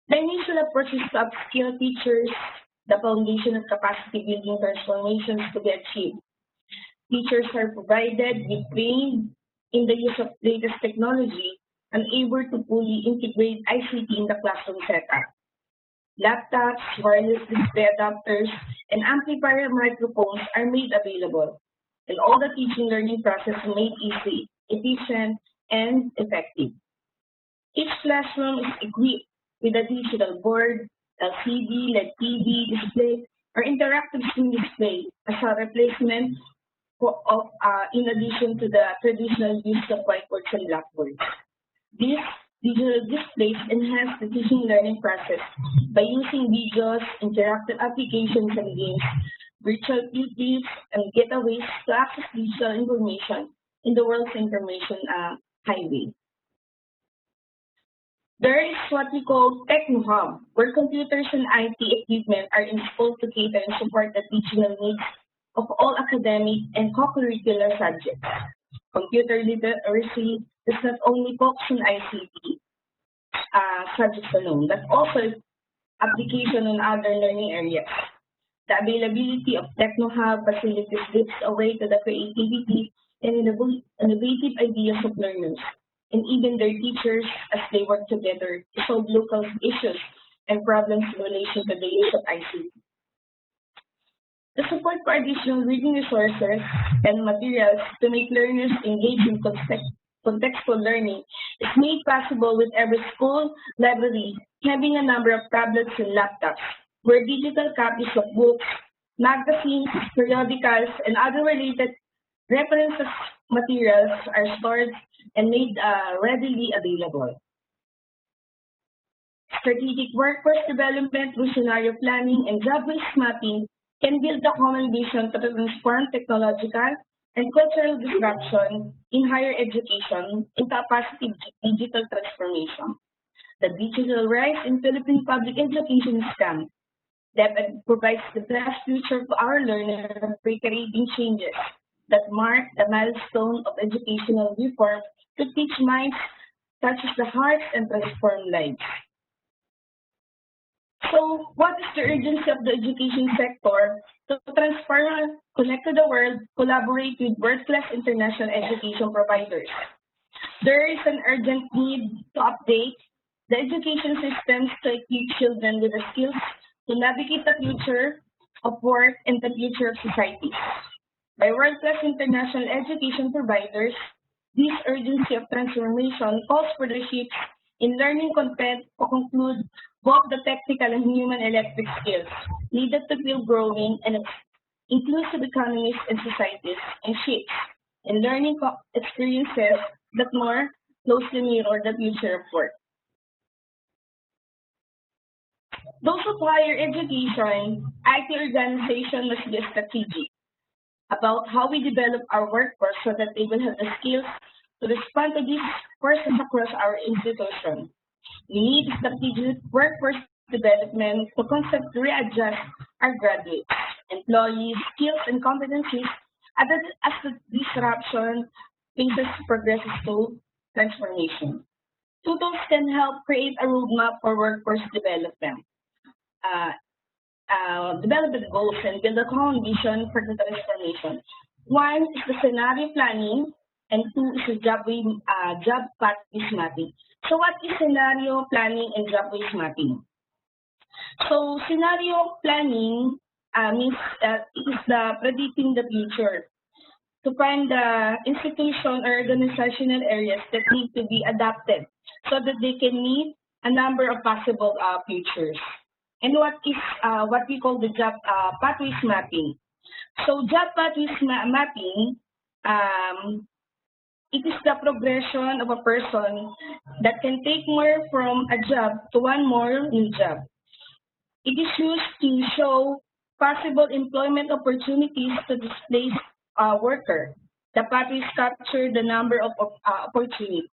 The initial approach is to upskill teachers, the foundation of capacity building transformations to be achieved. Teachers are provided with training in the use of latest technology and able to fully integrate ICT in the classroom setup. Laptops, wireless display adapters, and amplifier microphones are made available, and all the teaching learning process is made easy, efficient, and effective. Each classroom is equipped with a digital board, LCD, LED TV display, or interactive screen display as a replacement in addition to the traditional use of whiteboards and blackboards. These digital displays enhance the teaching learning process by using videos, interactive applications and games, virtual PDFs, and getaways to access digital information in the world's information highway. There is what we call Techno Hub, where computers and IT equipment are installed to cater and support the teaching needs of all academic and co-curricular subjects. Computer literacy does not only focus on ICT subjects alone, but also application on other learning areas. The availability of Techno Hub facilities gives a way to the creativity and innovative ideas of learners, and even their teachers as they work together to solve local issues and problems in relation to the use of ICT. The support for additional reading resources and materials to make learners engage in contextual learning is made possible with every school library having a number of tablets and laptops, where digital copies of books, magazines, periodicals, and other related references materials are stored and made readily available. Strategic workforce development through scenario planning and job-based mapping can build a common vision to transform technological and cultural disruption in higher education into a positive digital transformation. The digital rise in Philippine public education is come. That provides the best future to our learners by creating changes that mark the milestone of educational reform to teach minds, touches the hearts, and transform lives. So, what is the urgency of the education sector to transform, connect to the world, collaborate with world-class international education providers? There is an urgent need to update the education systems to equip children with the skills to navigate the future of work and the future of society. By world-class international education providers, this urgency of transformation calls for the shifts in learning content to conclude both the technical and human electric skills needed to build growing and inclusive economies and societies, and shifts in learning experiences that more closely mirror the future of work. Those of higher education, IT organization must be strategic about how we develop our workforce so that they will have the skills to respond to these forces across our institution. We need strategic workforce development to constantly readjust our graduates, employees, skills, and competencies as the disruption phases progresses to transformation. Tutors can help create a roadmap for workforce development. Development goals and build a common vision for the transformation. One is the scenario planning, and two is the job pathways mapping. So what is scenario planning and job pathways mapping? So scenario planning means it is the predicting the future to find the institution or organizational areas that need to be adapted so that they can meet a number of possible futures. And what is what we call the job pathways mapping. So job pathways mapping, it is the progression of a person that can take more from a job to one more new job. It is used to show possible employment opportunities to displaced worker. The pathways capture the number of opportunities.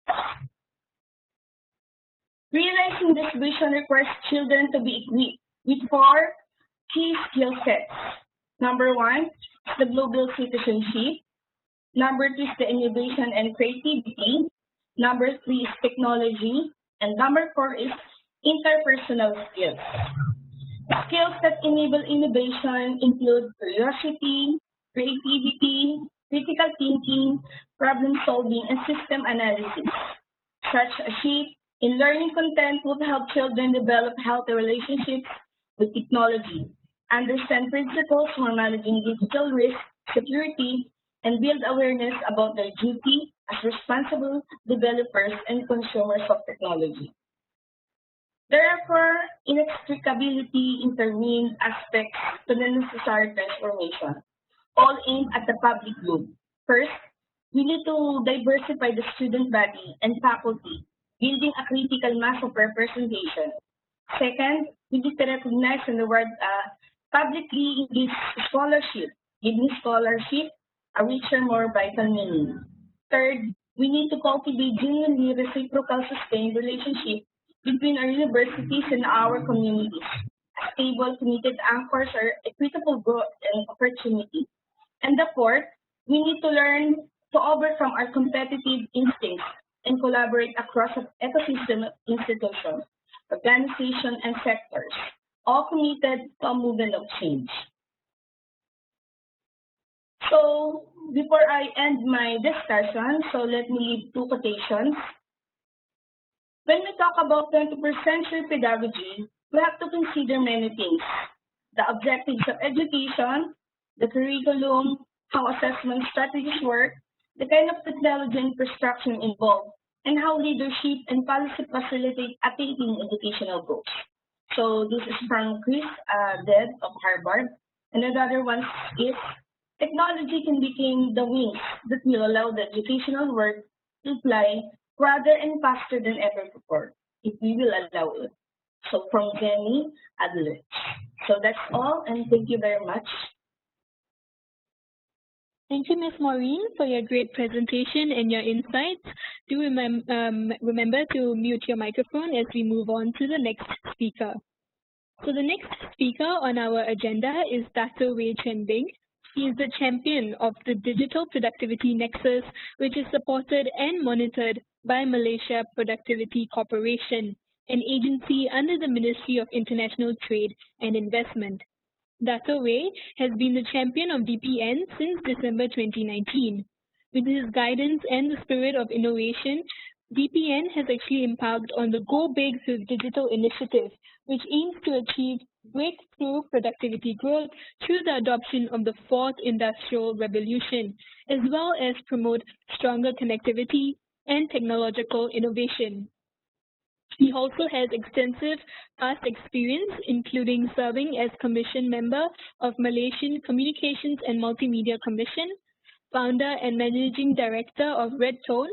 Realizing this vision requires children to be equipped with 4 key skill sets. Number 1 is the global citizenship. Number 2 is the innovation and creativity. Number 3 is technology. And number 4 is interpersonal skills. Skills that enable innovation include curiosity, creativity, critical thinking, problem solving, and system analysis. Such a shift in learning content would help children develop healthy relationships with technology, understand principles for managing digital risk, security, and build awareness about their duty as responsible developers and consumers of technology. There are 4 inextricably intertwined aspects to the necessary transformation, all aimed at the public good. First, we need to diversify the student body and faculty, building a critical mass of representation. Second, we need to recognize and reward publicly engaged scholarship, giving scholarship a richer, more vital meaning. Third, we need to cultivate genuinely reciprocal sustained relationship between our universities and our communities. Stable, committed anchors are equitable growth and opportunity. And the fourth, we need to learn to overcome our competitive instincts and collaborate across an ecosystem of institutions, organizations, and sectors, all committed to a movement of change. So before I end my discussion, so let me leave 2 quotations. When we talk about 21st century pedagogy, we have to consider many things: the objectives of education, the curriculum, how assessment strategies work, the kind of technology and infrastructure involved, and how leadership and policy facilitate attaining educational goals. So this is from Chris Dead of Harvard. And another one is technology can become the wings that will allow the educational work to fly rather and faster than ever before, if we will allow it. So from Jenny Adler. So that's all, and thank you very much. Thank you, Ms. Maureen, for your great presentation and your insights. Do remember to mute your microphone as we move on to the next speaker. So the next speaker on our agenda is Dato Wei Chuan Beng. He is the champion of the Digital Productivity Nexus, which is supported and monitored by Malaysia Productivity Corporation, an agency under the Ministry of International Trade and Investment. Dato Wei has been the champion of DPN since December 2019. With his guidance and the spirit of innovation, DPN has actually embarked on the Go Big with Digital initiative, which aims to achieve breakthrough productivity growth through the adoption of the 4th Industrial Revolution, as well as promote stronger connectivity and technological innovation. He also has extensive past experience, including serving as Commission Member of Malaysian Communications and Multimedia Commission, Founder and Managing Director of Red Tone,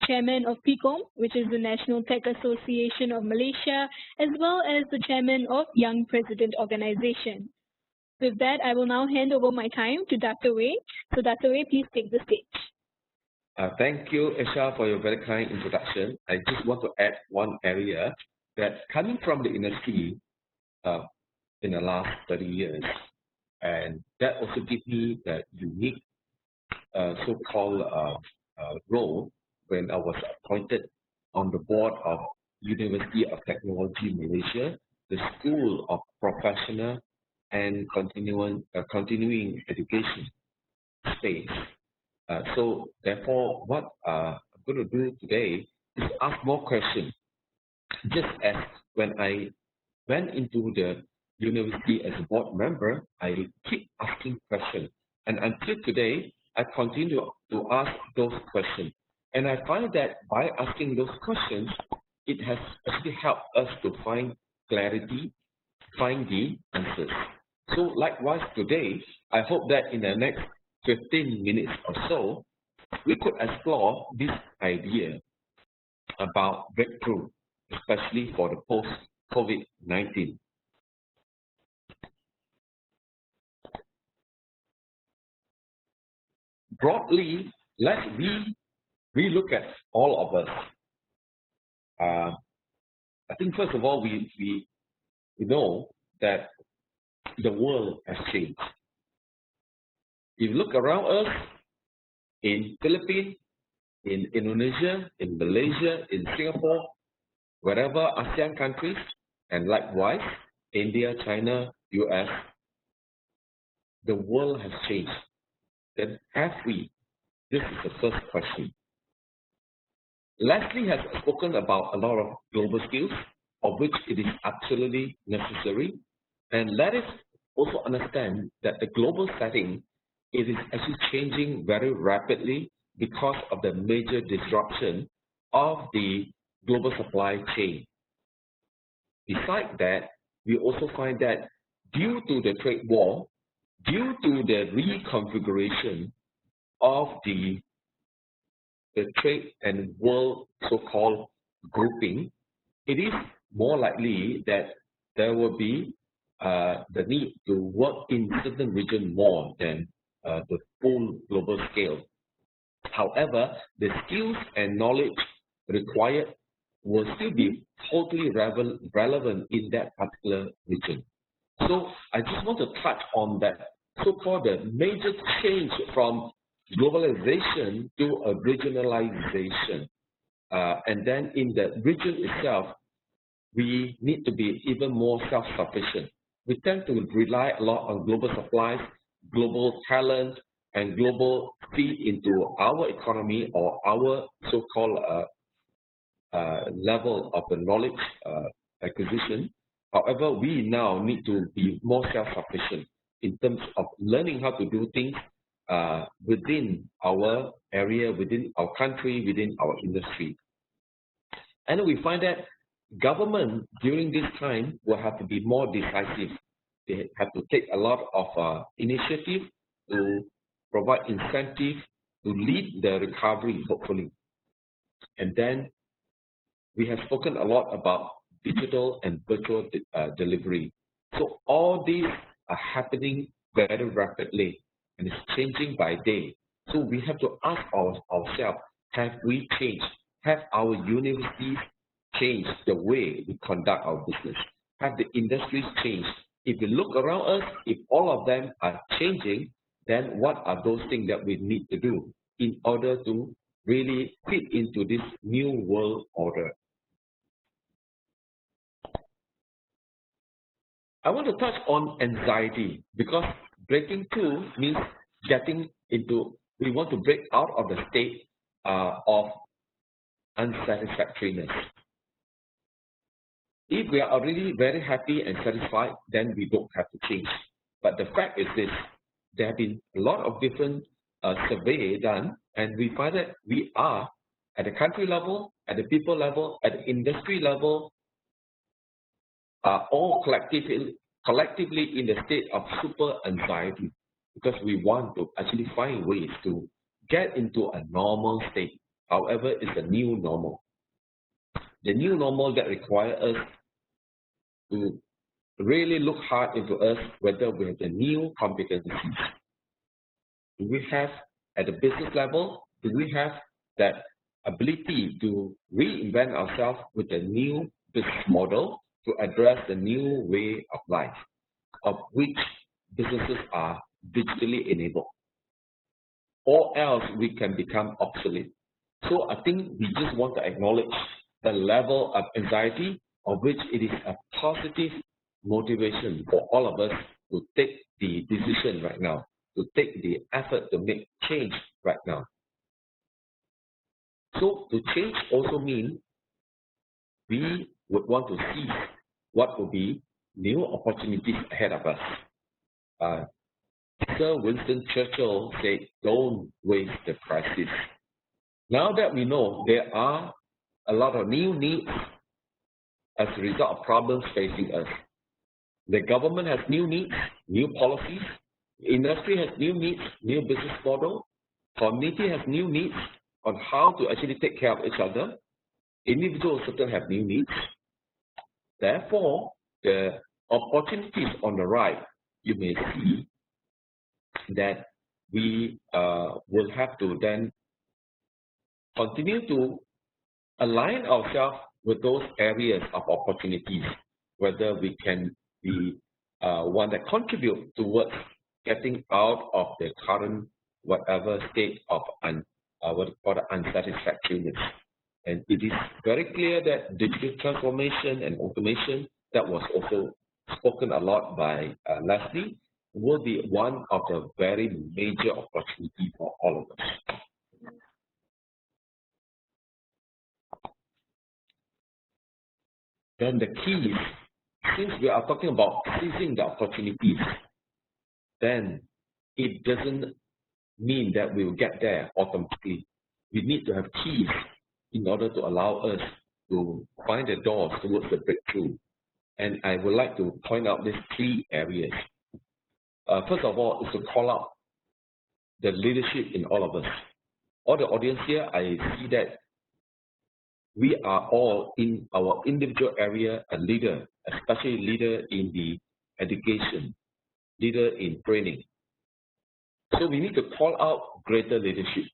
Chairman of PICOM, which is the National Tech Association of Malaysia, as well as the Chairman of Young President Organization. With that, I will now hand over my time to Dato Wei. So Dato Wei, please take the stage. Thank you, Esha, for your very kind introduction. I just want to add one area that coming from the industry in the last 30 years, and that also gives me the unique so-called role when I was appointed on the board of University of Technology Malaysia, the School of Professional and Continuing Education. space. So therefore, what I'm going to do today is ask more questions. Just as when I went into the university as a board member, I keep asking questions. And until today, I continue to ask those questions. And I find that by asking those questions, it has actually helped us to find clarity, find the answers. So likewise today, I hope that in the next 15 minutes or so, we could explore this idea about breakthrough, especially for the post-COVID-19. Broadly, let's relook at all of us. I think first of all, we know that the world has changed. If you look around us, in Philippines, in Indonesia, in Malaysia, in Singapore, wherever ASEAN countries, and likewise, India, China, US, the world has changed. Then have we? This is the first question. Leslie has spoken about a lot of global skills, of which it is absolutely necessary. And let us also understand that the global setting, it is actually changing very rapidly because of the major disruption of the global supply chain. Besides that, we also find that due to the trade war, due to the reconfiguration of the trade and world so-called grouping, it is more likely that there will be the need to work in certain regions more than the full global scale. However, the skills and knowledge required will still be totally relevant in that particular region. So I just want to touch on that so-called the major change from globalization to a regionalization. And then in the region itself, we need to be even more self-sufficient. We tend to rely a lot on global supplies, global talent, and global feed into our economy or our so-called level of the knowledge acquisition. However, we now need to be more self-sufficient in terms of learning how to do things within our area, within our country, within our industry. And we find that government during this time will have to be more decisive. They have to take a lot of initiative to provide incentive to lead the recovery, hopefully. And then we have spoken a lot about digital and virtual delivery. So all these are happening very rapidly and it's changing by day. So we have to ask ourselves, have we changed? Have our universities changed the way we conduct our business? Have the industries changed? If we look around us, if all of them are changing, then what are those things that we need to do in order to really fit into this new world order? I want to touch on anxiety because breaking through means getting into, we want to break out of the state of unsatisfactoriness. If we are already very happy and satisfied, then we don't have to change. But the fact is this, there have been a lot of different surveys done, and we find that we are at the country level, at the people level, at the industry level, all collectively in the state of super anxiety because we want to actually find ways to get into a normal state. However, it's a new normal. The new normal that requires us to really look hard into us whether we have the new competencies. Do we have at the business level, do we have that ability to reinvent ourselves with a new business model to address the new way of life, of which businesses are digitally enabled, or else we can become obsolete. So I think we just want to acknowledge the level of anxiety, of which it is a positive motivation for all of us to take the decision right now. to take the effort to make change right now. So to change also means we would want to seize what will be new opportunities ahead of us. Sir Winston Churchill said, "Don't waste the crisis." Now that we know there are a lot of new needs as a result of problems facing us, the government has new needs, new policies, industry has new needs, new business model, community has new needs on how to actually take care of each other, individuals certainly have new needs. Therefore, the opportunities on the right, you may see that we will have to then continue to align ourselves with those areas of opportunities, whether we can be one that contribute towards getting out of the current whatever state of unsatisfactoriness. And it is very clear that digital transformation and automation, that was also spoken a lot by Leslie, will be one of the very major opportunities for all of us. Then the keys, since we are talking about seizing the opportunities, then it doesn't mean that we will get there automatically. We need to have keys in order to allow us to find the doors towards the breakthrough. And I would like to point out these three areas. First of all, is to call out the leadership in all of us. All the audience here, I see that we are all in our individual area a leader, especially leader in the education, leader in training. So we need to call out greater leadership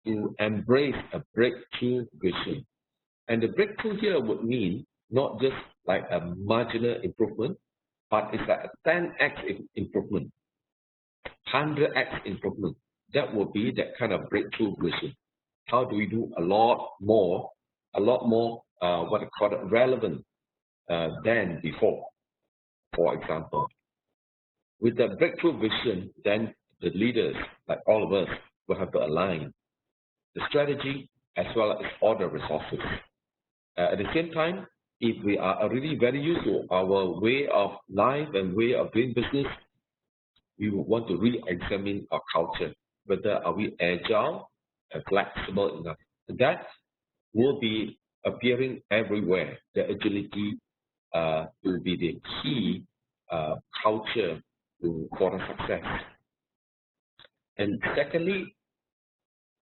to embrace a breakthrough vision. And the breakthrough here would mean not just like a marginal improvement, but it's like a 10x improvement, 100x improvement. That would be that kind of breakthrough vision. How do we do a lot more, what I call it, relevant than before, for example. With the breakthrough vision, then the leaders, like all of us, will have to align the strategy as well as all the resources. At the same time, if we are already very used to our way of life and way of doing business, we would want to re-examine our culture, whether are we agile and flexible enough. That will be appearing everywhere. The agility will be the key culture for the success. And secondly,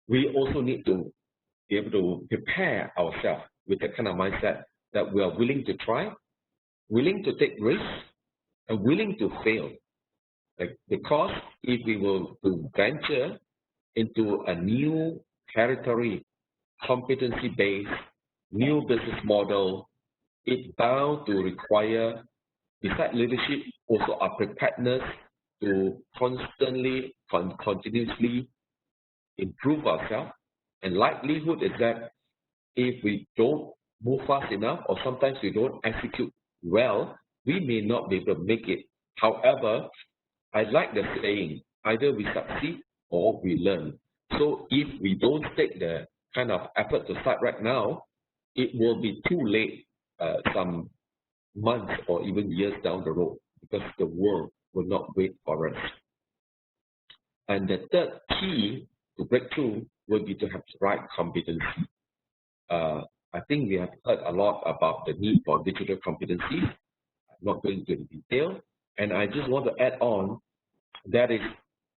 we also need to be able to prepare ourselves with the kind of mindset that we are willing to try, willing to take risks, and willing to fail. Because if we were to venture into a new territory, competency-based, new business model, it's bound to require, besides leadership, also our preparedness to constantly, continuously improve ourselves. And likelihood is that if we don't move fast enough, or sometimes we don't execute well, we may not be able to make it. However, I like the saying, either we succeed or we learn. So if we don't take the kind of effort to start right now, it will be too late some months or even years down the road, because the world will not wait for us. And the third key to breakthrough will be to have the right competency. I think we have heard a lot about the need for digital competencies. I'm not going into the detail. And I just want to add on, that is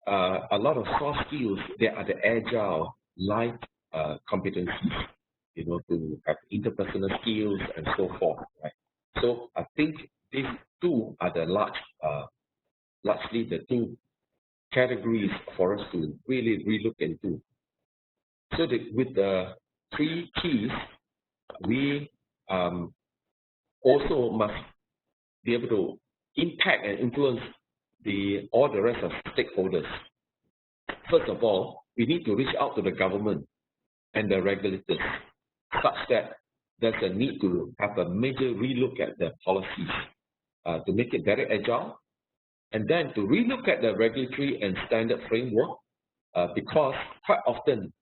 a lot of soft skills. They are the agile, light competencies, to have interpersonal skills and so forth. Right? So I think these two are the largely the two categories for us to really relook into. So with the three keys, we also must be able to impact and influence all the rest of stakeholders. First of all, we need to reach out to the government and the regulators, such that there's a need to have a major relook at the policies to make it very agile, and then to relook at the regulatory and standard framework, because quite often,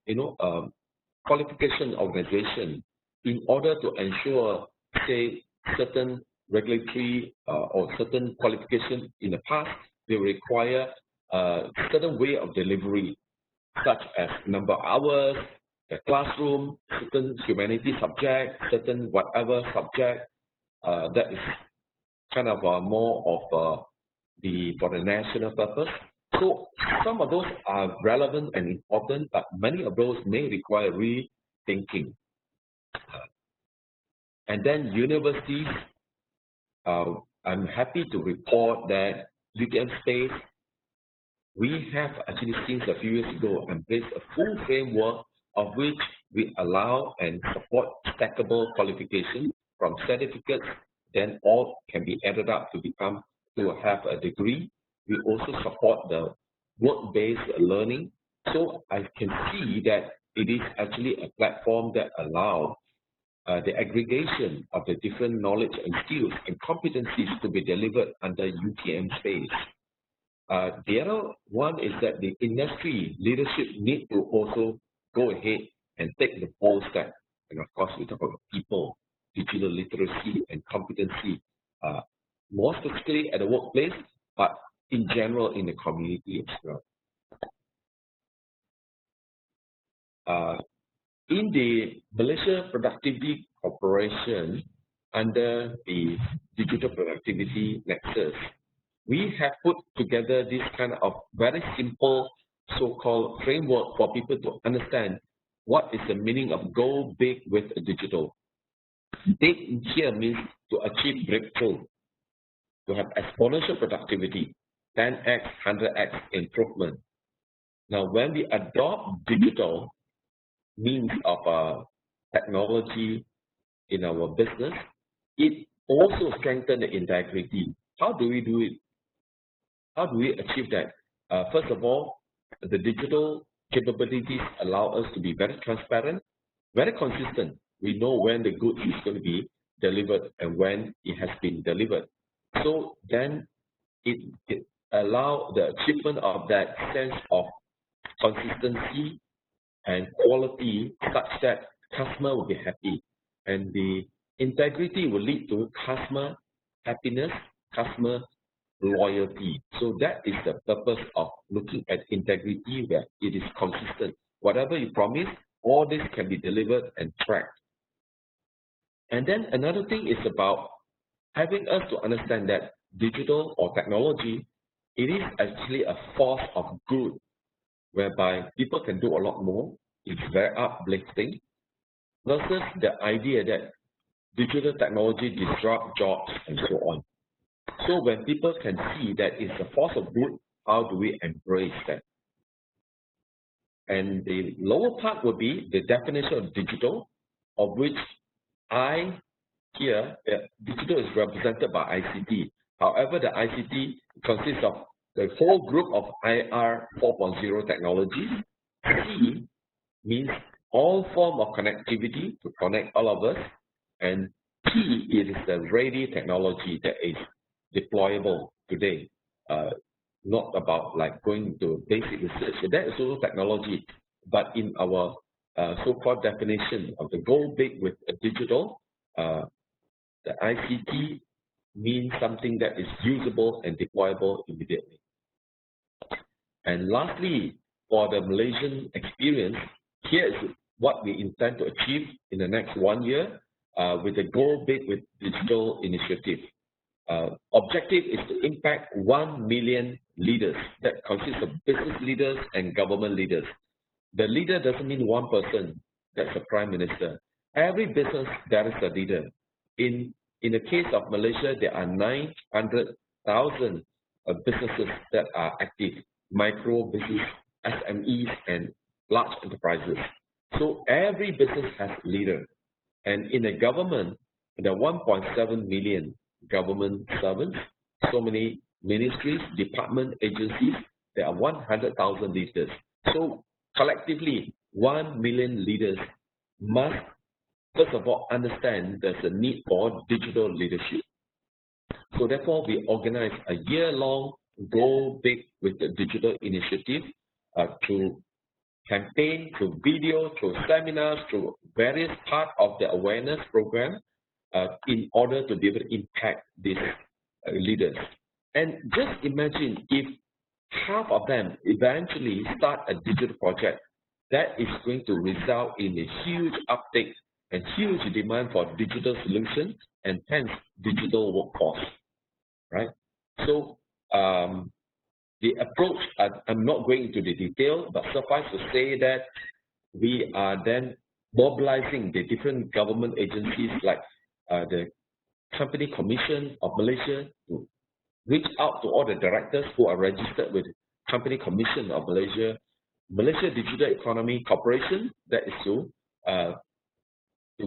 qualification organization, in order to ensure, say, certain regulatory or certain qualification in the past, they require a certain way of delivery, such as number of hours, the classroom, certain humanity subject, certain whatever subject, that is kind of more of for the national purpose. So some of those are relevant and important, but many of those may require rethinking. And then universities, I'm happy to report that UTM Space, we have actually since a few years ago embraced a full framework of which we allow and support stackable qualification from certificates, then all can be added up to have a degree. We also support the work-based learning. So I can see that it is actually a platform that allows the aggregation of the different knowledge and skills and competencies to be delivered under UTM Space. The other one is that the industry leadership need to also go ahead and take the bold step. And of course, we talk about people, digital literacy and competency, more specifically at the workplace, but in general in the community as well. In the Malaysia Productivity Corporation, under the Digital Productivity Nexus, we have put together this kind of very simple so-called framework for people to understand what is the meaning of go big with digital. Big here means to achieve breakthrough, to have exponential productivity, 10x, 100x improvement. Now, when we adopt digital means of technology in our business, it also strengthens the integrity. How do we do it? How do we achieve that? First of all, the digital capabilities allow us to be very transparent, very consistent. We know when the goods is going to be delivered and when it has been delivered. So then it allows the achievement of that sense of consistency and quality such that customer will be happy. And the integrity will lead to customer happiness, customer loyalty. So that is the purpose of looking at integrity, where it is consistent. Whatever you promise, all this can be delivered and tracked. And then another thing is about having us to understand that digital or technology, it is actually a force of good, whereby people can do a lot more. It's very uplifting, versus the idea that digital technology disrupt jobs and so on. So when people can see that it's a force of good, how do we embrace that? And the lower part would be the definition of digital, of which digital is represented by ICT. However, the ICT consists of the whole group of IR 4.0 technologies. C means all form of connectivity to connect all of us. And T is the ready technology that is deployable today, not about like going to basic research. So that is also technology, but in our so-called definition of the go big with a digital, the ICT means something that is usable and deployable immediately. And lastly, for the Malaysian experience, here is what we intend to achieve in the next 1 year with the Go Big with Digital initiative. Objective is to impact 1 million leaders. That consists of business leaders and government leaders. The leader doesn't mean one person, that's the Prime Minister. Every business, there is a leader. In the case of Malaysia, there are 900,000 businesses that are active, micro business, SMEs, and large enterprises. So every business has a leader. And in the government, there are 1.7 million government servants, so many ministries, department, agencies, there are 100,000 leaders. So collectively, 1 million leaders must, first of all, understand there's a need for digital leadership. So therefore, we organize a year-long go big with the digital initiative through campaign, through video, through seminars, through various parts of the awareness program in order to be able to impact these leaders. And just imagine if half of them eventually start a digital project, that is going to result in a huge uptake and huge demand for digital solutions and hence digital workforce, right? So the approach, I'm not going into the detail, but suffice to say that we are then mobilizing the different government agencies like the Company Commission of Malaysia to reach out to all the directors who are registered with Company Commission of Malaysia, Malaysia Digital Economy Corporation, that is to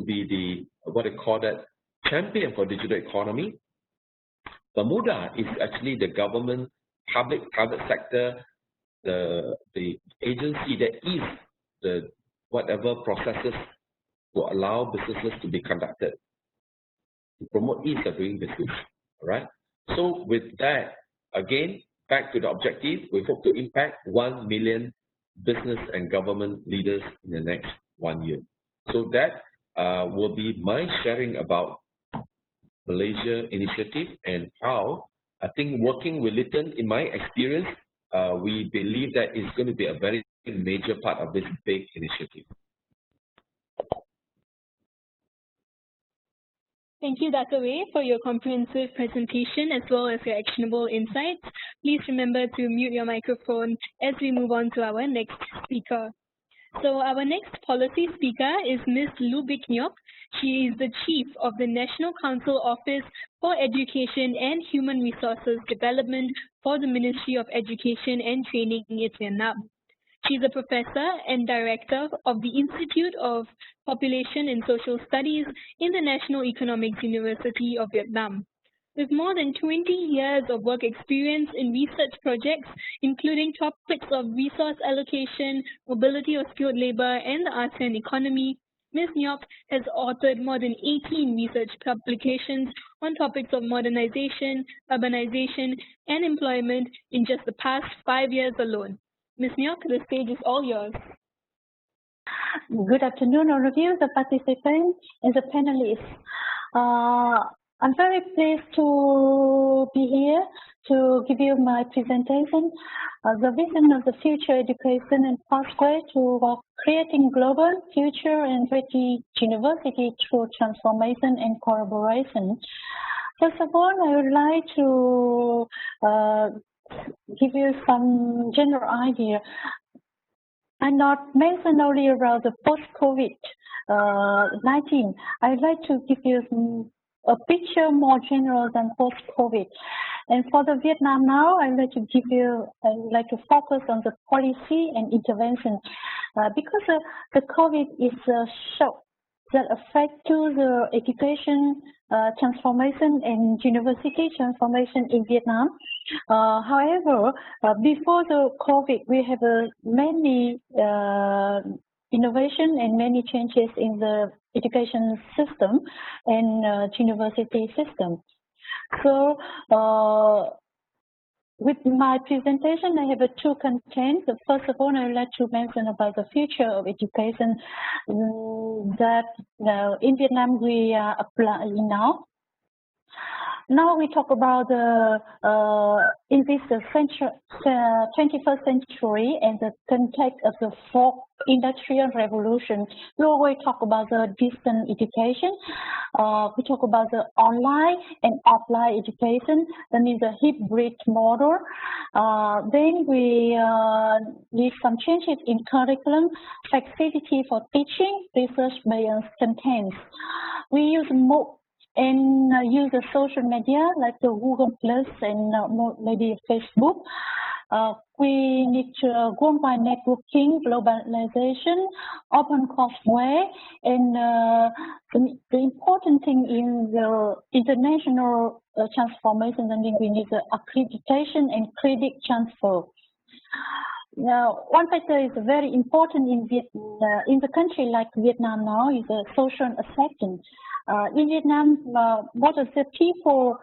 be the, what they call that, champion for digital economy. Bermuda is actually the government, private sector, the agency that is the whatever processes to allow businesses to be conducted, to promote ease of doing business, all right? So with that, again, back to the objective, we hope to impact 1 million business and government leaders in the next 1 year. So that will be my sharing about Malaysia initiative and how I think working with Lytton, in my experience, we believe that it's going to be a very major part of this big initiative. Thank you, Dato Wei, for your comprehensive presentation as well as your actionable insights. Please remember to mute your microphone as we move on to our next speaker. So our next policy speaker is Ms. Luu Bich Ngoc. She is the Chief of the National Council Office for Education and Human Resources Development for the Ministry of Education and Training in Vietnam. She's a professor and director of the Institute of Population and Social Studies in the National Economics University of Vietnam. With more than 20 years of work experience in research projects, including topics of resource allocation, mobility of skilled labor, and the ASEAN economy, Ms. Ngoc has authored more than 18 research publications on topics of modernization, urbanization, and employment in just the past 5 years alone. Ms. Ngoc, the stage is all yours. Good afternoon, all of you, the participants and the panelists. I'm very pleased to be here to give you my presentation, the vision of the future education and pathway to creating global, future, and ready university through transformation and collaboration. First of all, I would like to give you some general idea. I'm not mentioned only about the post-COVID-19. I'd like to give you a picture more general than post-COVID. And for the Vietnam now, I'd like to focus on the policy and intervention because the COVID is a shock that affects to the education transformation and university transformation in Vietnam. However, before the COVID, we have many innovation and many changes in the education system and university system. So with my presentation, I have two contents. First of all, I would like to mention about the future of education that in Vietnam we are applying now. Now we talk about in this 21st century and the context of the fourth industrial revolution. We always talk about the distance education. We talk about the online and offline education. That means the hybrid model. Then we need some changes in curriculum, flexibility for teaching, research-based contents. We use more and use the social media like the Google Plus and maybe Facebook. We need to go by networking, globalization, open courseware, and the important thing in the international transformation, I think we need the accreditation and credit transfer. Now, one factor is very important in the country like Vietnam now is the social acceptance. In Vietnam, most of the people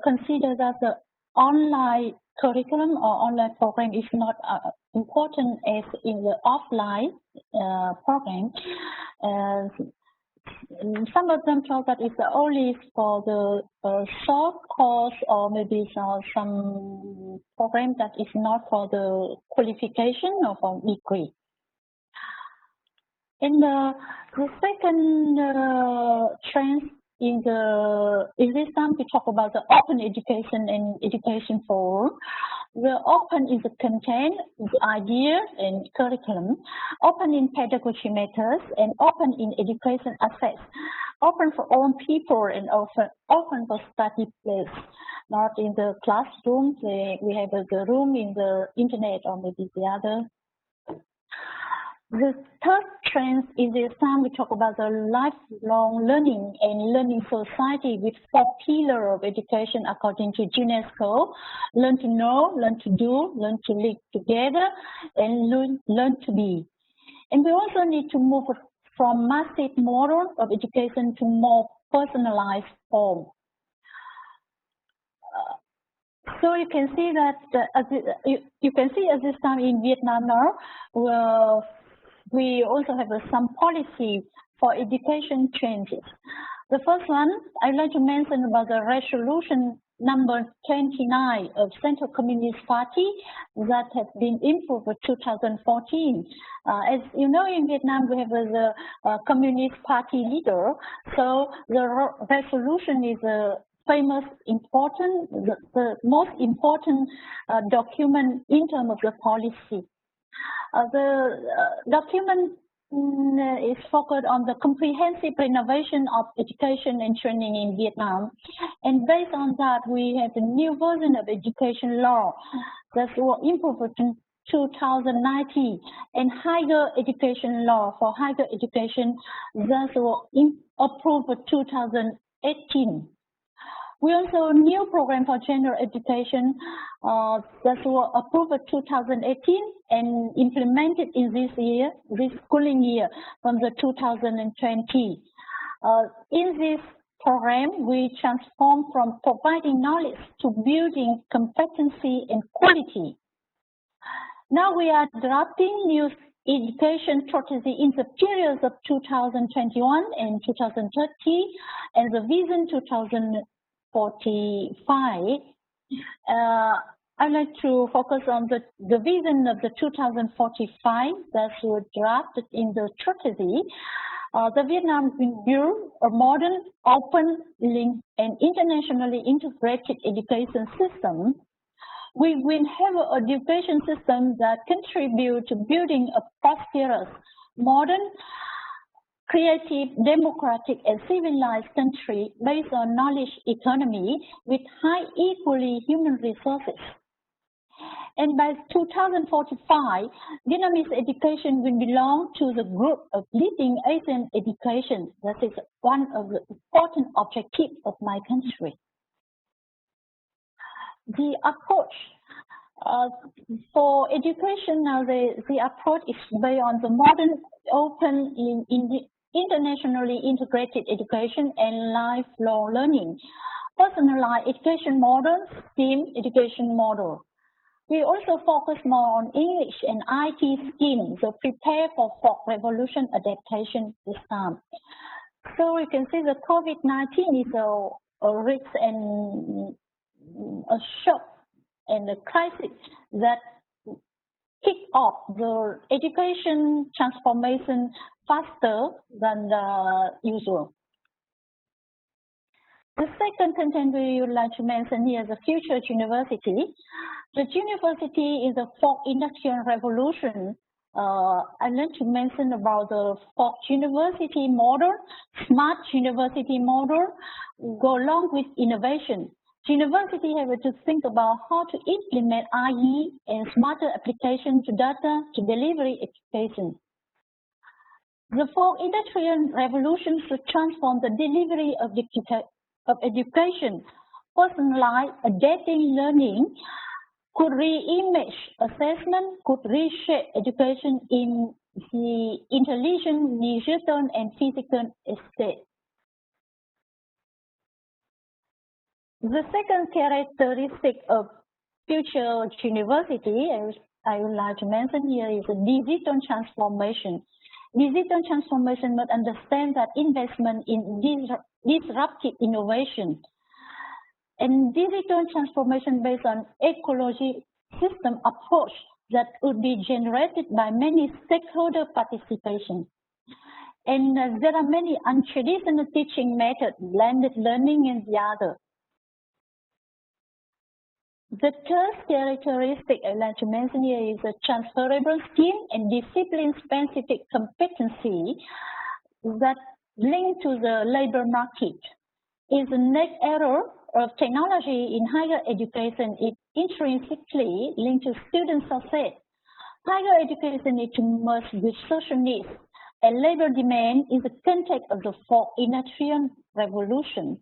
consider that the online curriculum or online program is not important as in the offline program. Some of them thought that it's only for the short course or maybe some program that is not for the qualification or for degree. And the second trend in this time we talk about the open education and education for. The open is the content, the idea and curriculum, open in pedagogy methods, and open in education access, open for all people and open for study place, not in the classroom. We have the room in the internet or maybe the other. The third trend is this time we talk about the lifelong learning and learning society with 4 pillars of education according to UNESCO: learn to know, learn to do, learn to live together, and learn to be. And we also need to move from massive model of education to more personalized form. So you can see that at this time in Vietnam now, we also have some policy for education changes. The first one, I'd like to mention about the resolution number 29 of Central Communist Party that has been improved for 2014. As you know, in Vietnam, we have the Communist Party leader. So the resolution is a famous, important, the most important document in terms of the policy. The document is focused on the comprehensive renovation of education and training in Vietnam. And based on that, we have a new version of education law that was improved in 2019 and higher education law for higher education that was approved in 2018. We also have a new program for general education that was approved in 2018 and implemented in this schooling year from the 2020. In this program, we transform from providing knowledge to building competency and quality. Now we are drafting new education strategy in the periods of 2021 and 2030 and the vision 2045. I'd like to focus on the vision of the 2045 that was drafted in the strategy. The Vietnam will build a modern, open, linked, and internationally integrated education system. We will have an education system that contributes to building a prosperous, modern, creative, democratic, and civilized country based on knowledge economy with high equally human resources. And by 2045, Vietnamese education will belong to the group of leading Asian education. That is one of the important objectives of my country. The approach for education now, the approach is based on the modern, open, internationally integrated education and lifelong learning, personalized education model, STEAM education model. We also focus more on English and IT skills to prepare for fourth revolution adaptation this time. So you can see the COVID-19 is a risk and a shock and a crisis that kick off the education transformation faster than the usual. The second content we would like to mention here is the future university. The university is the fourth industrial revolution. I'd like to mention about the fourth university model, smart university model, go along with innovation. University have to think about how to implement IE and smarter application to data to delivery education. The fourth industrial revolution should transform the delivery of education, personalized, adapting learning, could re-image assessment, could reshape education in the intelligent, digital, and physical state. The second characteristic of future university, I would like to mention here is a digital transformation. Digital transformation must understand that investment in disruptive innovation and digital transformation based on ecology system approach that would be generated by many stakeholder participation. And there are many untraditional teaching methods, blended learning and the other. The third characteristic I'd like to mention here is a transferable skill and discipline-specific competency that link to the labor market. Is the net error of technology in higher education is intrinsically linked to student success. Higher education needs to merge with social needs, and labor demand in the context of the fourth industrial revolution.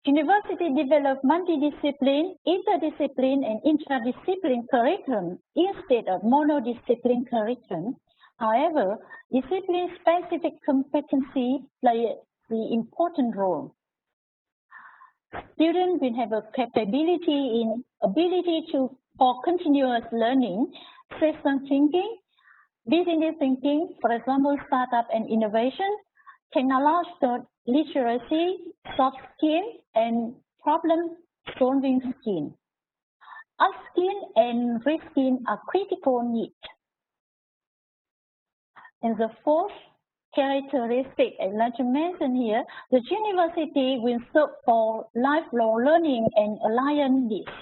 University develop multidiscipline, interdiscipline, and intradiscipline curriculum instead of monodiscipline curriculum. However, discipline-specific competency play the important role. Students will have a capability in ability for continuous learning, system thinking, business thinking, for example, startup and innovation, technological literacy, soft skill, and problem-solving skill. Upskill and reskill are critical needs. And the fourth characteristic I'd like to mention here, the university will serve for lifelong learning and alliance needs.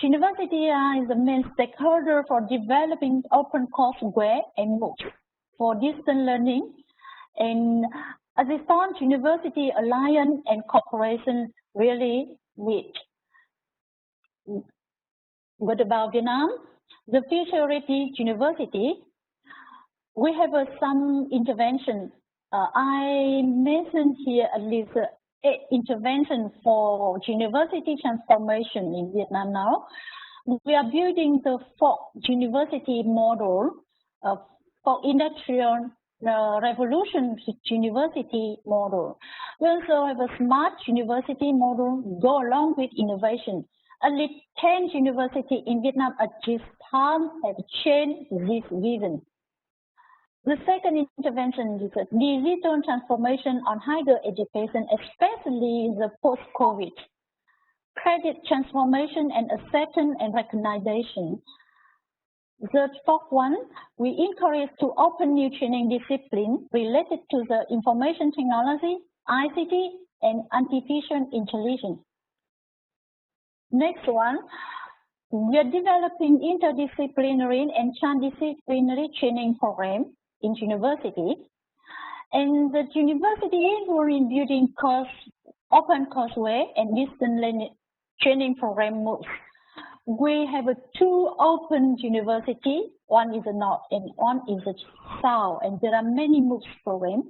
University is the main stakeholder for developing open courseware and MOOCs for distance learning. And as a found university alliance and cooperation really need. What about Vietnam? The future-ready university, we have some intervention. I mentioned here at least 8 interventions for university transformation in Vietnam now. We are building the 4th university model for industrial revolution university model. We also have a smart university model go along with innovation. At least 10 universities in Vietnam at this time have changed this vision. The second intervention is a digital transformation on higher education, especially the post-COVID. Credit transformation and acceptance and recognition. The fourth one, we encourage to open new training discipline related to the information technology, ICT, and artificial intelligence. Next one, we are developing interdisciplinary and transdisciplinary training program in university. And the university is in building open courseware and distance learning training program moves. We have 2 open universities, one is the north and one is the south, and there are many MOOCs programs.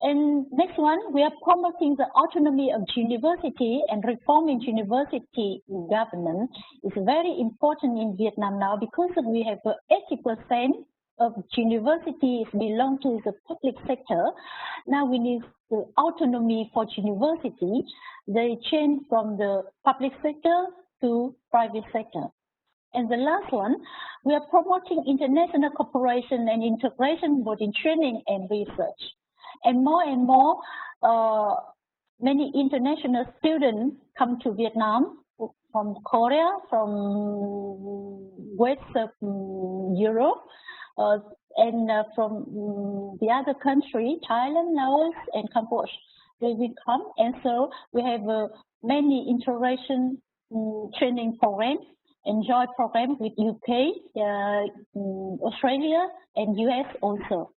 And next one, we are promoting the autonomy of university and reforming university governance. It's very important in Vietnam now because we have 80% of universities belong to the public sector. Now we need the autonomy for university. They change from the public sector to private sector. And the last one, we are promoting international cooperation and integration both in training and research. And more, many international students come to Vietnam from Korea, from West of Europe, and from the other country, Thailand, Laos, and Cambodia. They will come, and so we have many integration training programs, enjoy programs with UK, Australia, and US also.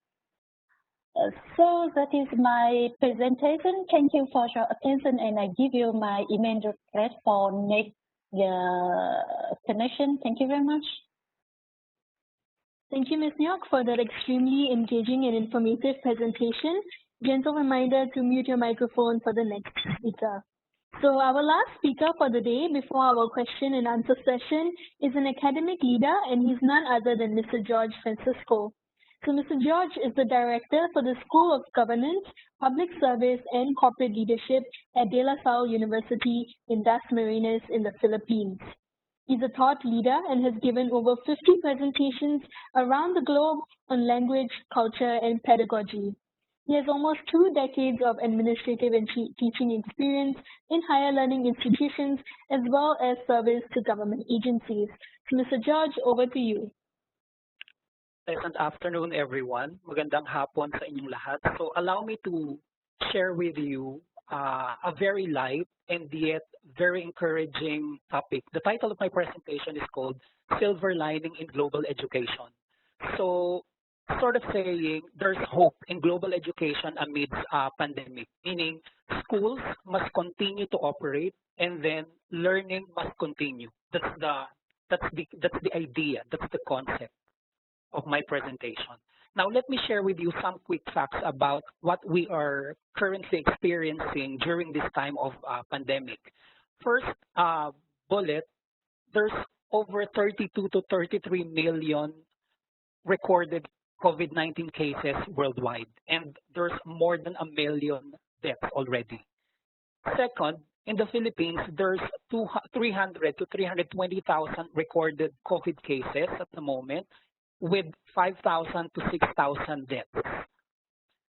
So that is my presentation. Thank you for your attention, and I give you my email address for next connection. Thank you very much. Thank you, Ms. Ngoc, for that extremely engaging and informative presentation. Gentle reminder to mute your microphone for the next speaker. So our last speaker for the day before our question and answer session is an academic leader, and he's none other than Mr. George Francisco. So Mr. George is the director for the School of Governance, Public Service and Corporate Leadership at De La Salle University in Dasmariñas in the Philippines. He's a thought leader and has given over 50 presentations around the globe on language, culture, and pedagogy. He has almost 2 decades of administrative and teaching experience in higher learning institutions as well as service to government agencies. So Mr. George, over to you. Pleasant afternoon, everyone. Magandang hapon sa inyong lahat. So allow me to share with you a very light and yet very encouraging topic. The title of my presentation is called Silver Lining in Global Education. So sort of saying there's hope in global education amidst a pandemic, meaning schools must continue to operate and then learning must continue. That's the idea, that's the concept of my presentation. Now, let me share with you some quick facts about what we are currently experiencing during this time of pandemic. First bullet, there's over 32 to 33 million recorded COVID-19 cases worldwide, and there's more than 1 million deaths already. Second, in the Philippines, there's 300 to 320,000 recorded COVID cases at the moment, with 5,000 to 6,000 deaths.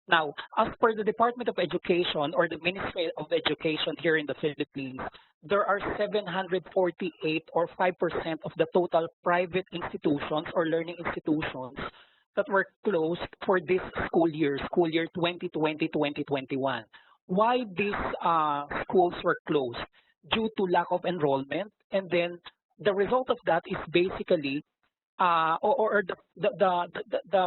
Now, as per the Department of Education or the Ministry of Education here in the Philippines, there are 748 or 5% of the total private institutions or learning institutions that were closed for this school year 2020-2021. Why these schools were closed? Due to lack of enrollment, and then the result of that is basically the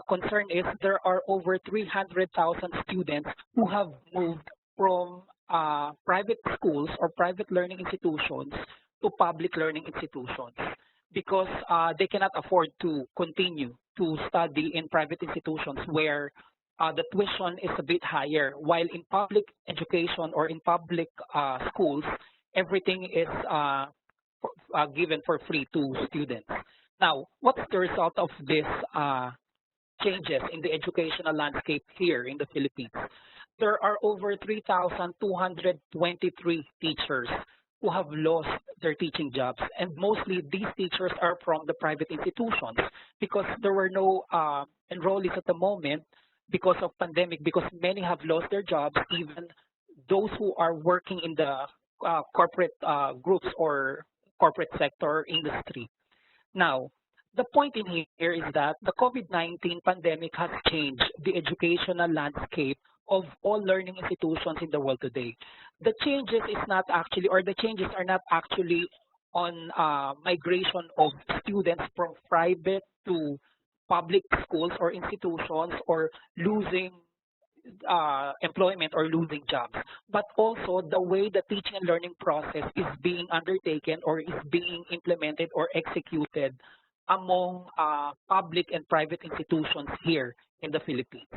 concern is there are over 300,000 students who have moved from private schools or private learning institutions to public learning institutions because they cannot afford to continue to study in private institutions where the tuition is a bit higher, while in public education or in public schools, everything is given for free to students. Now, what's the result of these changes in the educational landscape here in the Philippines? There are over 3,223 teachers who have lost their teaching jobs, and mostly these teachers are from the private institutions because there were no enrollees at the moment because of pandemic, because many have lost their jobs, even those who are working in the corporate groups or corporate sector industry. Now, the point in here is that the COVID-19 pandemic has changed the educational landscape of all learning institutions in the world today. The changes is not actually, or the changes are not actually on migration of students from private to public schools or institutions or losing employment or losing jobs, but also the way the teaching and learning process is being undertaken or is being implemented or executed among public and private institutions here in the Philippines.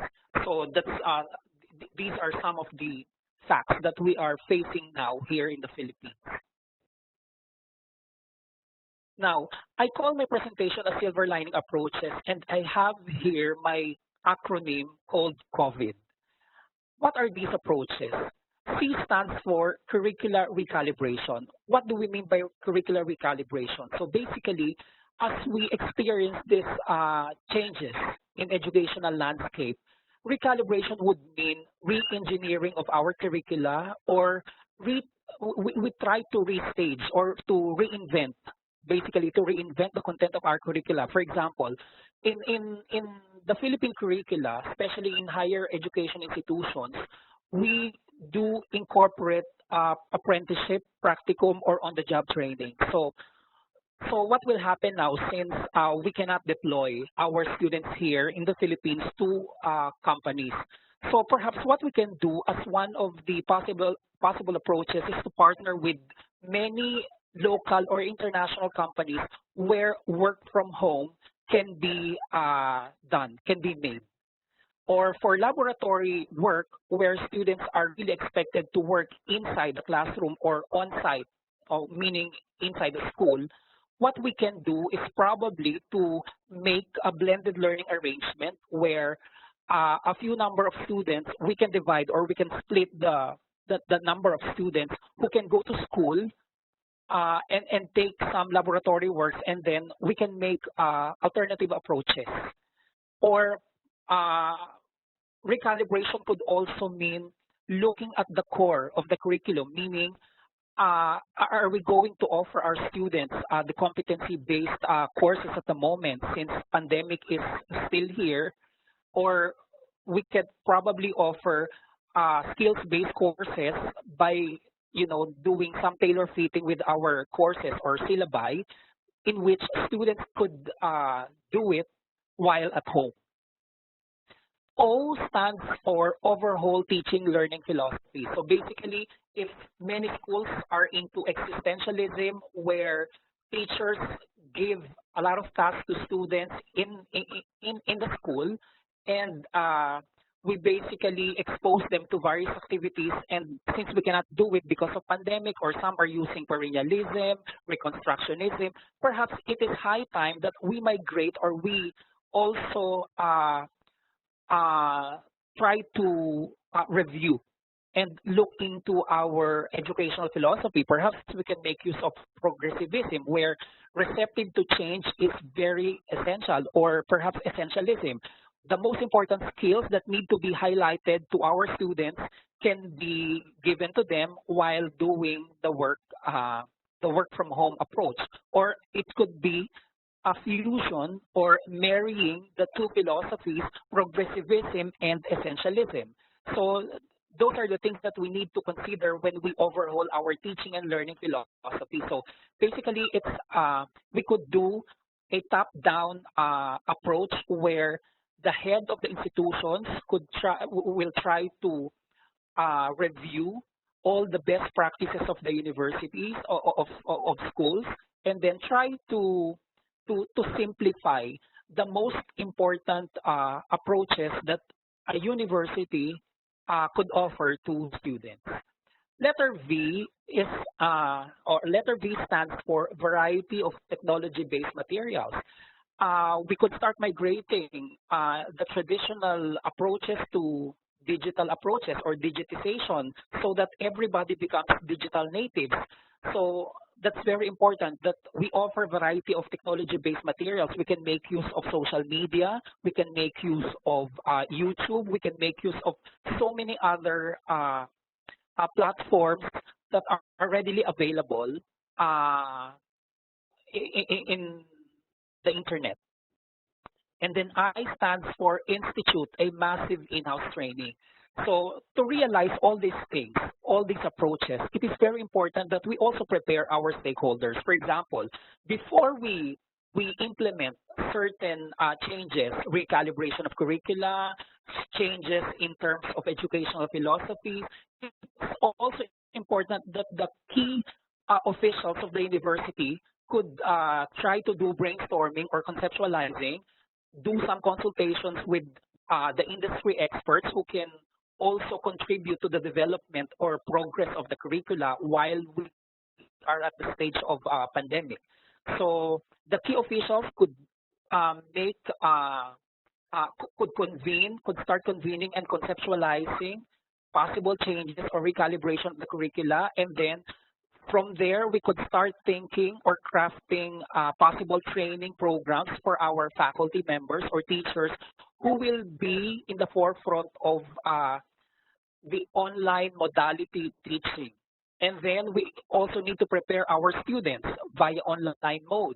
So that's these are some of the facts that we are facing now here in the Philippines. Now, I call my presentation a silver lining approaches, and I have here my acronym called COVID. What are these approaches? C stands for Curricular Recalibration. What do we mean by Curricular Recalibration? So basically, as we experience these changes in educational landscape, recalibration would mean re-engineering of our curricula, or we try to restage or to reinvent, basically to reinvent the content of our curricula. For example, in the Philippine curricula, especially in higher education institutions, we do incorporate apprenticeship, practicum, or on-the-job training. So what will happen now, since we cannot deploy our students here in the Philippines to companies? So perhaps what we can do as one of the possible approaches is to partner with many local or international companies where work from home can be done, can be made. Or for laboratory work where students are really expected to work inside the classroom or on-site, meaning inside the school, what we can do is probably to make a blended learning arrangement where a few number of students, we can divide or we can split the number of students who can go to school and take some laboratory works, and then we can make alternative approaches. Or recalibration could also mean looking at the core of the curriculum, meaning are we going to offer our students the competency-based courses at the moment, since pandemic is still here, or we could probably offer skills-based courses by doing some tailor fitting with our courses or syllabi, in which students could do it while at home. O stands for overhaul teaching learning philosophy. So basically, if many schools are into existentialism, where teachers give a lot of tasks to students in the school, and we basically expose them to various activities, and since we cannot do it because of pandemic, or some are using perennialism, reconstructionism, perhaps it is high time that we migrate, or we also try to review and look into our educational philosophy. Perhaps we can make use of progressivism, where receptive to change is very essential, or perhaps essentialism. The most important skills that need to be highlighted to our students can be given to them while doing the work from home approach. Or it could be a fusion or marrying the two philosophies, progressivism and essentialism. So those are the things that we need to consider when we overhaul our teaching and learning philosophy. So basically, it's we could do a top-down approach where the head of the institutions will try to review all the best practices of the universities, of schools, and then try to simplify the most important approaches that a university could offer to students. Letter V is, or letter V stands for variety of technology-based materials. We could start migrating the traditional approaches to digital approaches or digitization, so that everybody becomes digital natives. So that's very important that we offer variety of technology-based materials. We can make use of social media, we can make use of YouTube, we can make use of so many other platforms that are readily available in the internet. And then I stands for institute a massive in-house training. So to realize all these things, all these approaches, it is very important that we also prepare our stakeholders. For example, before we implement certain changes, recalibration of curricula, changes in terms of educational philosophy, it's also important that the key officials of the university could try to do brainstorming or conceptualizing, do some consultations with the industry experts who can also contribute to the development or progress of the curricula while we are at the stage of pandemic. So the key officials could could start convening and conceptualizing possible changes or recalibration of the curricula, and then from there we could start thinking or crafting possible training programs for our faculty members or teachers who will be in the forefront of the online modality teaching. And then we also need to prepare our students via online mode,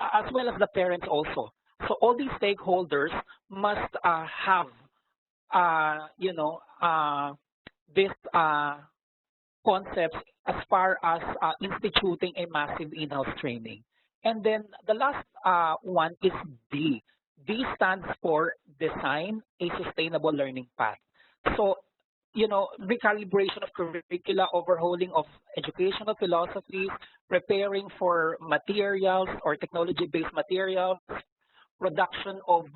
as well as the parents also. So all these stakeholders must have, this concepts as far as instituting a massive in-house training. And then the last one is D. D stands for design a sustainable learning path. So, recalibration of curricula, overhauling of educational philosophies, preparing for materials or technology-based materials, production of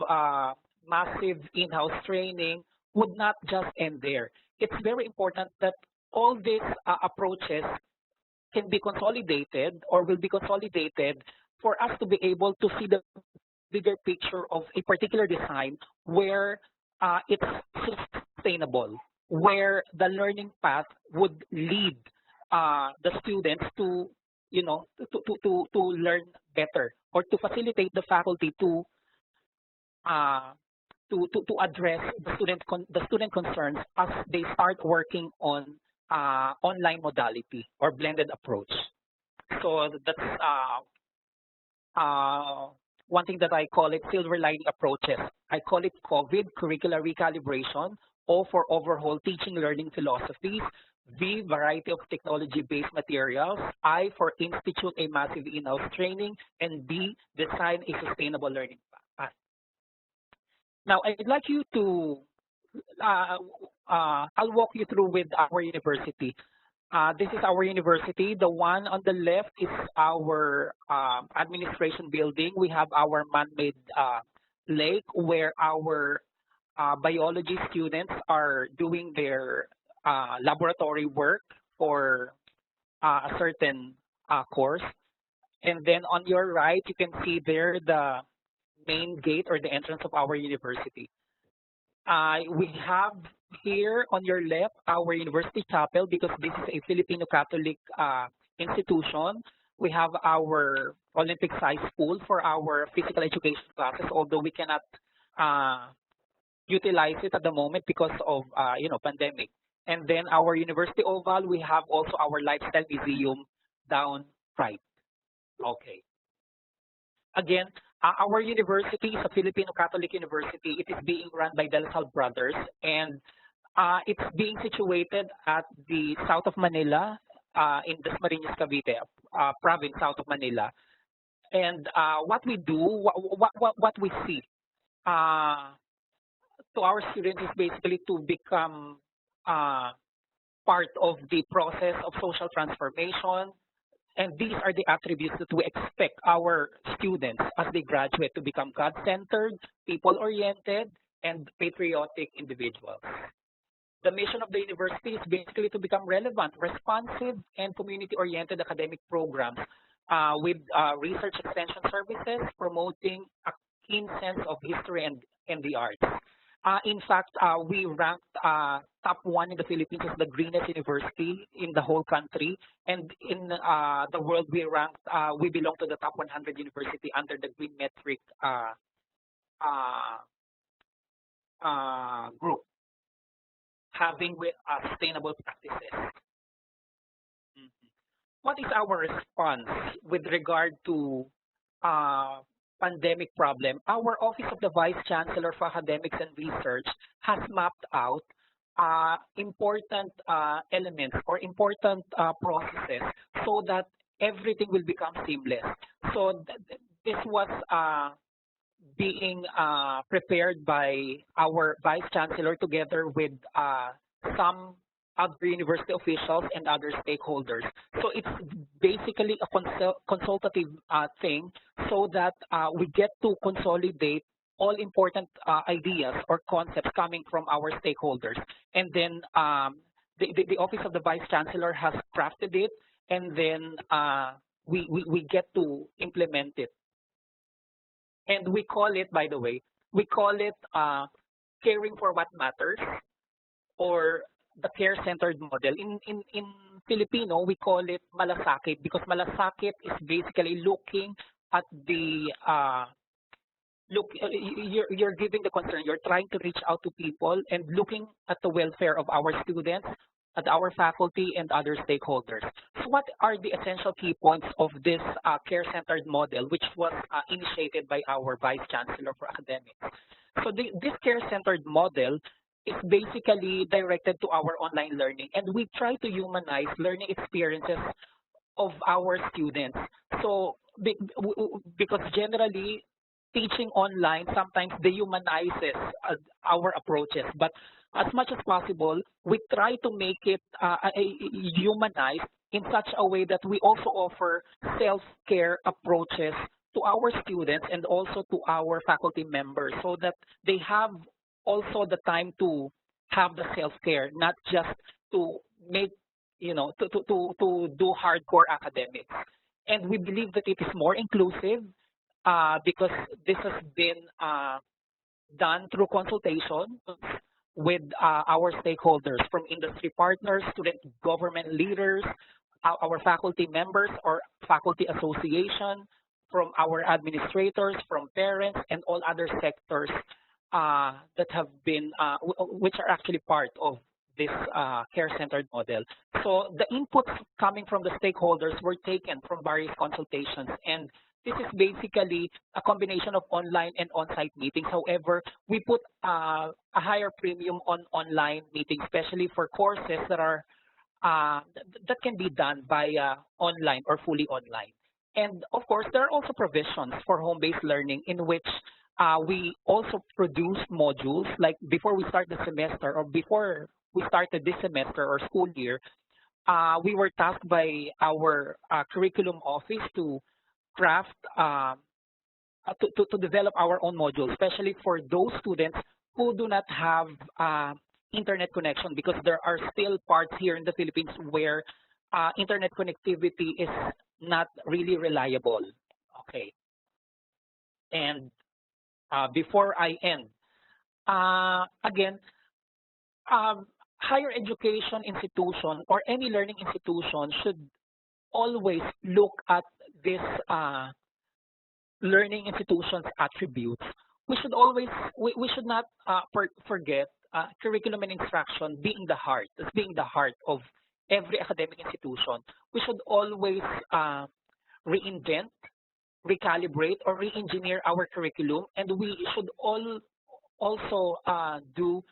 massive in-house training would not just end there. It's very important that all these approaches can be consolidated or will be consolidated for us to be able to see the bigger picture of a particular design where it's sustainable, where the learning path would lead the students to, to learn better, or to facilitate the faculty to address the student concerns as they start working on online modality or blended approach. So that's one thing that I call it silver lining approaches. I call it COVID, Curricular Recalibration, O for overhaul teaching learning philosophies, V, variety of technology-based materials, I for institute a massive in-house training, and B, design a sustainable learning path. Now, I'd like you to, I'll walk you through with our university. This is our university. The one on the left is our administration building. We have our man-made lake where our biology students are doing their laboratory work for a certain course. And then on your right, you can see there the main gate or the entrance of our university. We have here on your left our university chapel, because this is a Filipino Catholic institution. We have our Olympic-sized pool for our physical education classes, although we cannot utilize it at the moment because of pandemic. And then our university oval, we have also our lifestyle museum down right. Okay. Again, our university is a Filipino Catholic university. It is being run by the Lasal Brothers, and it's being situated at the south of Manila, in Dasmariñas, Cavite, province south of Manila. And what we do, what we see to our students is basically to become part of the process of social transformation. And these are the attributes that we expect our students as they graduate to become God-centered, people-oriented, and patriotic individuals. The mission of the university is basically to become relevant, responsive, and community-oriented academic programs with research extension services, promoting a keen sense of history and the arts. In fact, we ranked top 1 in the Philippines as the greenest university in the whole country, and in the world we ranked, we belong to the top 100 university under the Green Metric group, having with sustainable practices. What is our response with regard to pandemic problem? Our Office of the Vice Chancellor for Academics and Research has mapped out important elements or important processes so that everything will become seamless. So this was being prepared by our Vice Chancellor together with some other university officials and other stakeholders. So it's basically a consultative thing so that we get to consolidate all important ideas or concepts coming from our stakeholders. And then the Office of the Vice Chancellor has crafted it, and then we get to implement it. And we call it, by the way, we call it caring for what matters, or the care-centered model. In Filipino, we call it malasakit, because malasakit is basically looking at the you're giving the concern, you're trying to reach out to people and looking at the welfare of our students, at our faculty, and other stakeholders. So what are the essential key points of this care-centered model, which was initiated by our Vice Chancellor for Academics? So this care-centered model is basically directed to our online learning, and we try to humanize learning experiences of our students. So because generally teaching online sometimes dehumanizes our approaches, but as much as possible, we try to make it humanized in such a way that we also offer self-care approaches to our students and also to our faculty members, so that they have also the time to have the self-care, not just to make to do hardcore academics. And we believe that it is more inclusive because this has been done through consultation with our stakeholders, from industry partners, student government leaders, our faculty members or faculty association, from our administrators, from parents, and all other sectors that have been, which are actually part of this care-centered model. So the inputs coming from the stakeholders were taken from various consultations, and this is basically a combination of online and on-site meetings. However, we put a higher premium on online meetings, especially for courses that are that can be done via online or fully online. And of course, there are also provisions for home-based learning in which we also produce modules, like before we start the semester or before we started this semester or school year, we were tasked by our curriculum office to craft, to develop our own modules, especially for those students who do not have internet connection, because there are still parts here in the Philippines where internet connectivity is not really reliable. Okay. And before I end, again, higher education institution or any learning institution should always look at this learning institution's attributes. We should always, we should not forget curriculum and instruction being the heart of every academic institution. We should always reinvent, recalibrate, or re-engineer our curriculum, and we should also do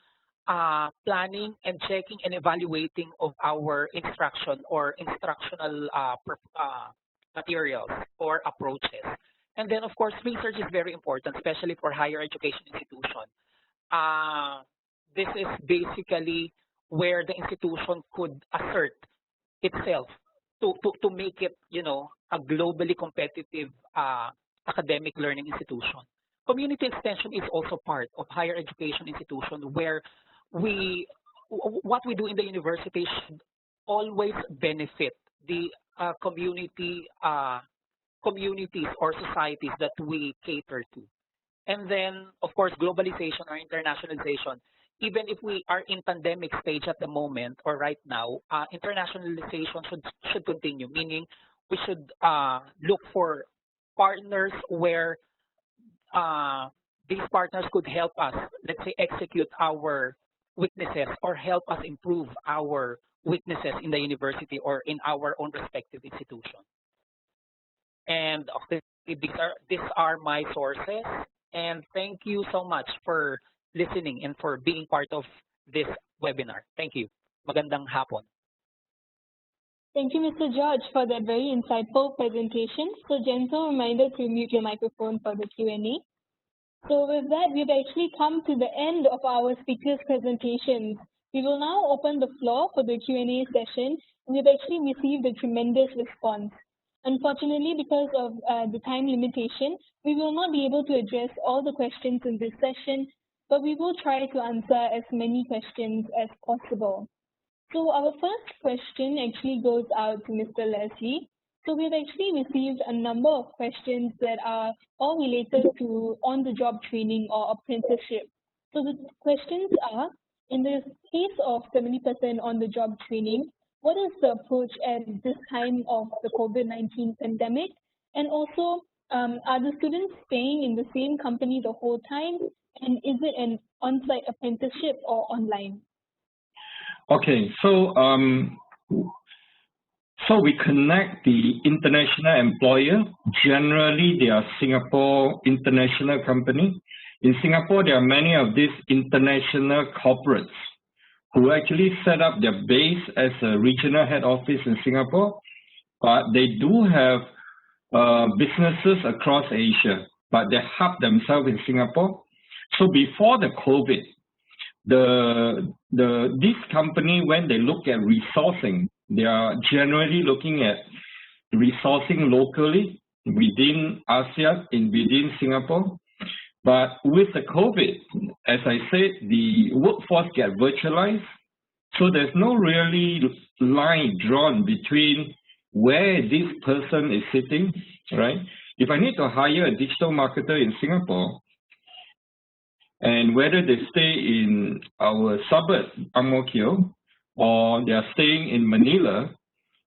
planning and checking and evaluating of our instruction or instructional materials or approaches. And then, of course, research is very important, especially for higher education institutions. This is basically where the institution could assert itself to make it, a globally competitive academic learning institution. Community extension is also part of higher education institution, where what we do in the university should always benefit the communities or societies that we cater to. And then, of course, globalization or internationalization. Even if we are in pandemic stage at the moment or right now, internationalization should continue, meaning we should look for partners where these partners could help us, let's say, execute our weaknesses or help us improve our weaknesses in the university or in our own respective institution. And these are my sources. And thank you so much for listening and for being part of this webinar. Thank you. Magandang hapon. Thank you, Mr. George, for that very insightful presentation. So, gentle reminder to mute your microphone for the Q&A. So with that, we've actually come to the end of our speakers' presentations. We will now open the floor for the Q&A session. We've actually received a tremendous response. Unfortunately, because of the time limitation, we will not be able to address all the questions in this session, but we will try to answer as many questions as possible. So our first question actually goes out to Mr. Leslie. So we've actually received a number of questions that are all related to on-the-job training or apprenticeship. So the questions are, in the case of 70% on-the-job training, what is the approach at this time of the COVID-19 pandemic? And also, are the students staying in the same company the whole time? And is it an on-site apprenticeship or online? Okay, so we connect the international employer. Generally, they are Singapore international company. In Singapore, there are many of these international corporates who actually set up their base as a regional head office in Singapore, but they do have businesses across Asia, but they hub themselves in Singapore. So before the COVID, this company, when they look at resourcing, they are generally looking at resourcing locally within ASEAN, within Singapore. But with the COVID, as I said, the workforce get virtualized. So there's no really line drawn between where this person is sitting, right? If I need to hire a digital marketer in Singapore, and whether they stay in our suburb, Ang Mo Kio, or they are staying in Manila,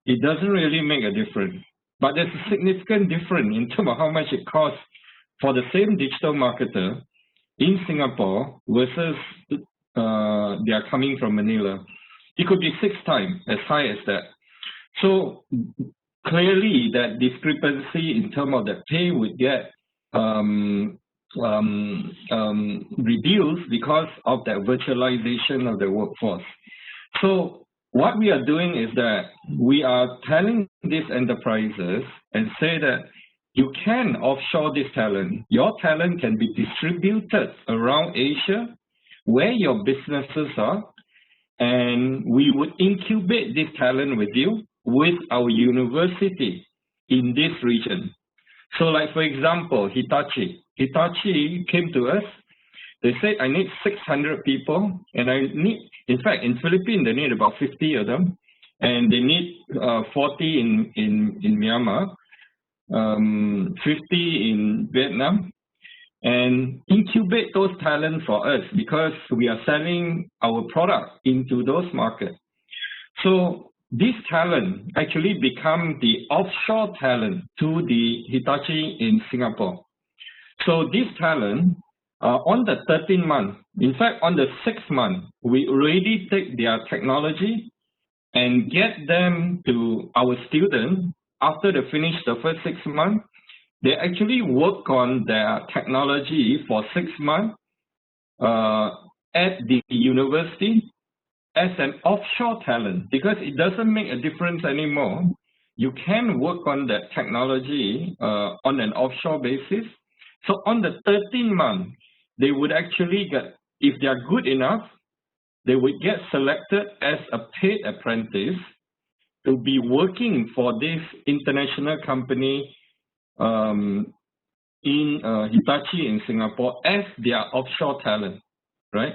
it doesn't really make a difference. But there's a significant difference in terms of how much it costs for the same digital marketer in Singapore versus they are coming from Manila. It could be 6 times as high as that. So clearly that discrepancy in terms of the pay would get reduced because of that virtualization of the workforce. So what we are doing is that we are telling these enterprises and say that you can offshore this talent. Your talent can be distributed around Asia where your businesses are, and we would incubate this talent with you with our university in this region. So like for example, Hitachi came to us. They said, I need 600 people, and I need, in fact, in Philippines, they need about 50 of them, and they need 40 in Myanmar, 50 in Vietnam, and incubate those talents for us because we are selling our product into those markets. So this talent actually become the offshore talent to the Hitachi in Singapore. So this talent, on the 13th month, in fact, on the 6th month, we already take their technology and get them to our students. After they finish the first 6 months, they actually work on their technology for 6 months at the university as an offshore talent, because it doesn't make a difference anymore. You can work on that technology on an offshore basis. So on the 13th month, they would actually get, if they are good enough, they would get selected as a paid apprentice to be working for this international company in Hitachi in Singapore as their offshore talent, right?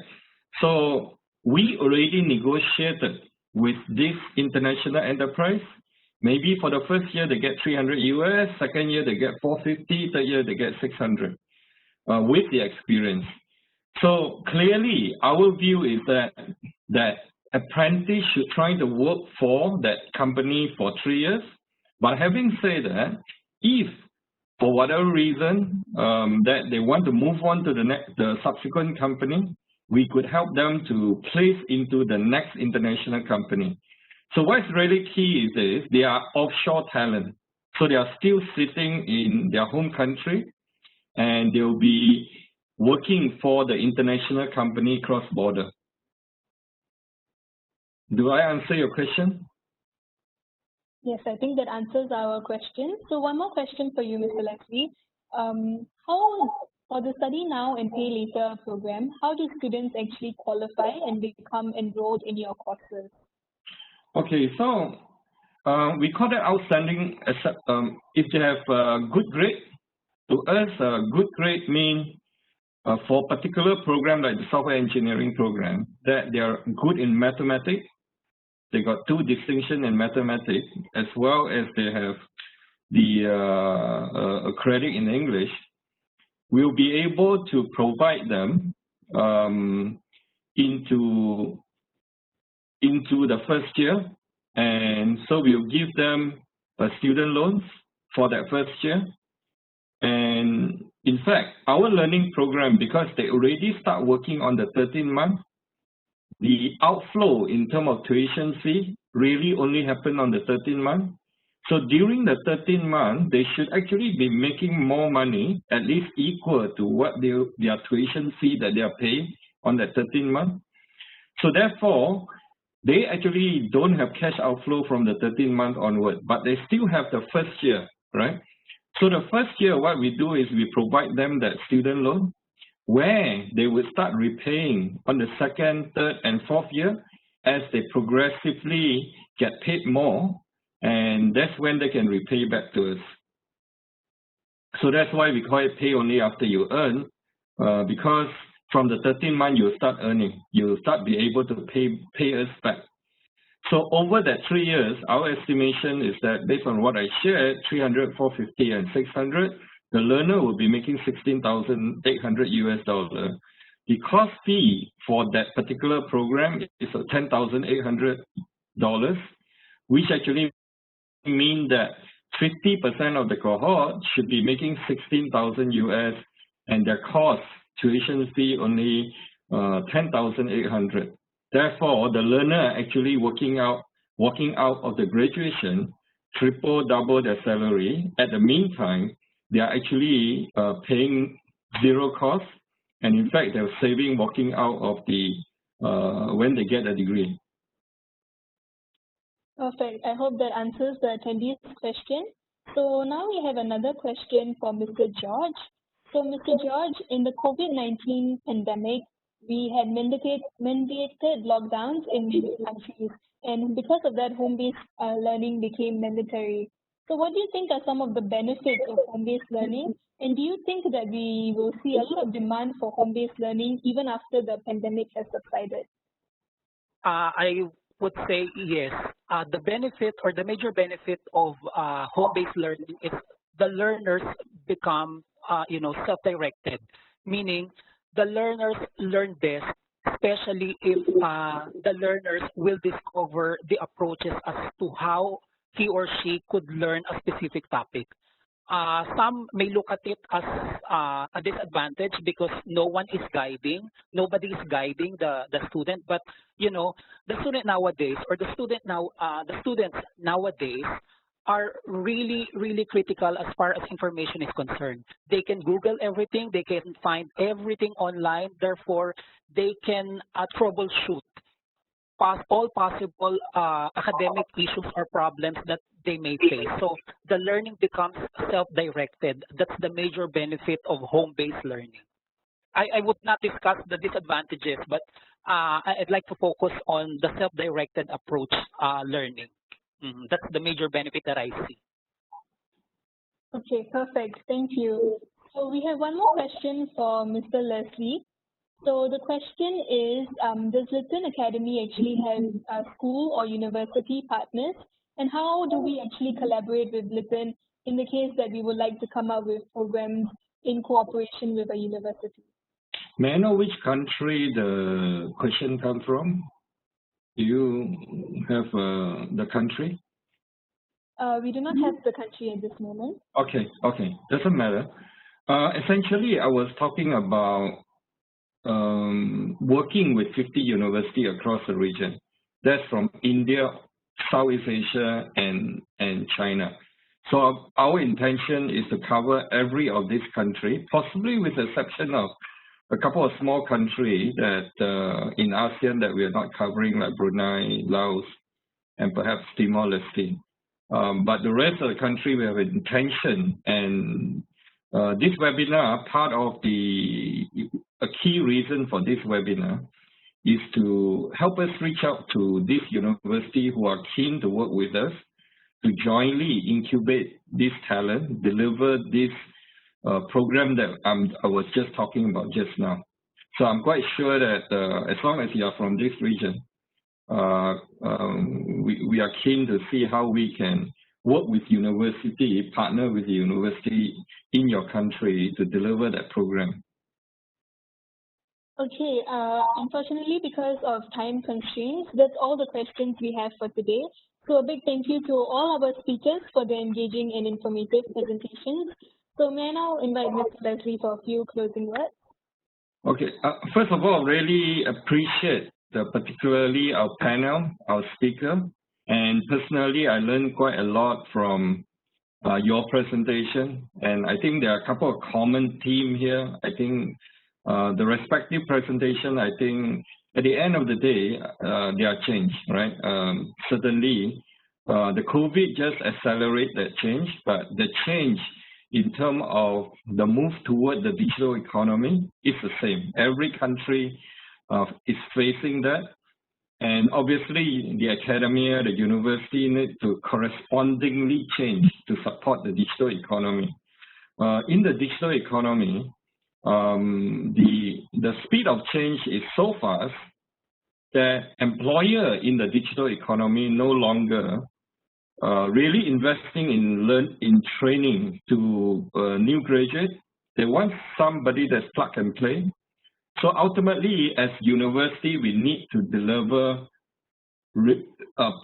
So we already negotiated with this international enterprise. Maybe for the first year they get 300 US, second year they get 450, third year they get 600 with the experience. So clearly our view is that apprentice should try to work for that company for 3 years. But having said that, if for whatever reason that they want to move on to the subsequent company, we could help them to place into the next international company. So what's really key is they are offshore talent. So they are still sitting in their home country and they'll be working for the international company cross-border. Do I answer your question? Yes, I think that answers our question. So one more question for you, Mr. Leslie. For the Study Now and Pay Later program, how do students actually qualify and become enrolled in your courses? Okay, so we call that outstanding. If you have a good grade, to us, a good grade means for a particular program like the software engineering program, that they are good in mathematics. They got 2 distinctions in mathematics, as well as they have the credit in English. We'll be able to provide them into the first year, and so we'll give them student loans for that first year. And in fact, our learning program, because they already start working on the 13th month, the outflow in terms of tuition fee really only happen on the 13th month. So during the 13th month, they should actually be making more money, at least equal to what their tuition fee that they are paying on the 13th month. So therefore, they actually don't have cash outflow from the 13th month onward, but they still have the first year, right? So the first year, what we do is we provide them that student loan, where they will start repaying on the 2nd, 3rd, and 4th year as they progressively get paid more, and that's when they can repay back to us. So that's why we call it pay only after you earn, because from the 13th month, you'll start earning. You'll start be able to pay us back. So over that 3 years, our estimation is that based on what I shared, 300, 450, and 600, the learner will be making $16,800 US. The cost fee for that particular program is $10,800, which actually means that 50% of the cohort should be making 16,000 US, and their cost tuition fee only 10,800. Therefore, the learner actually walking out of the graduation, double their salary. At the meantime, they are actually paying zero cost, and in fact, they're saving walking out of the when they get a degree. Perfect. I hope that answers the attendee's question. So now we have another question for Mr. George. So Mr. George, in the COVID-19 pandemic, we had mandated lockdowns in many countries, and because of that, home-based learning became mandatory. So what do you think are some of the benefits of home-based learning? And do you think that we will see a lot of demand for home-based learning even after the pandemic has subsided? I would say yes. The benefit or the major benefit of home-based learning is the learners become, self-directed, meaning the learners learn best, especially if the learners will discover the approaches as to how he or she could learn a specific topic. Some may look at it as a disadvantage because nobody is guiding the student. But the student nowadays, or the students nowadays are really, really critical as far as information is concerned. They can Google everything, they can find everything online. Therefore, they can troubleshoot all possible academic issues or problems that they may face. So the learning becomes self-directed. That's the major benefit of home-based learning. I would not discuss the disadvantages, but I'd like to focus on the self-directed approach learning. That's the major benefit that I see. Okay, perfect. Thank you. So we have one more question for Mr. Leslie. So the question is, does Lytton Academy actually have school or university partners? And how do we actually collaborate with Lytton in the case that we would like to come up with programs in cooperation with a university? May I know which country the question comes from? Do you have the country? We do not have the country at this moment. Okay, doesn't matter. Essentially, I was talking about working with 50 universities across the region. That's from India, Southeast Asia, and China. So our intention is to cover every of these countries, possibly with the exception of a couple of small countries that in ASEAN that we are not covering, like Brunei, Laos, and perhaps Timor-Leste. But the rest of the country, we have an intention, and this webinar, part of a key reason for this webinar is to help us reach out to these universities who are keen to work with us to jointly incubate this talent, deliver this program that I was just talking about just now. So I'm quite sure that as long as you are from this region, we are keen to see how we can work with university, partner with the university in your country to deliver that program. Okay, unfortunately, because of time constraints, that's all the questions we have for today. So a big thank you to all our speakers for their engaging and informative presentations. So may I now invite Mr. Leslie for a few closing words? Okay, first of all, really appreciate particularly our panel, our speaker, and personally, I learned quite a lot from your presentation, and I think there are a couple of common themes here. I think the respective presentation, I think at the end of the day, they are changed, right? Certainly, the COVID just accelerated that change, but the change in terms of the move toward the digital economy is the same. Every country is facing that. And obviously, the academia, the university need to correspondingly change to support the digital economy. In the digital economy, the speed of change is so fast that employer in the digital economy no longer really investing in training to new graduates. They want somebody that's plug and play. So ultimately, as university, we need to deliver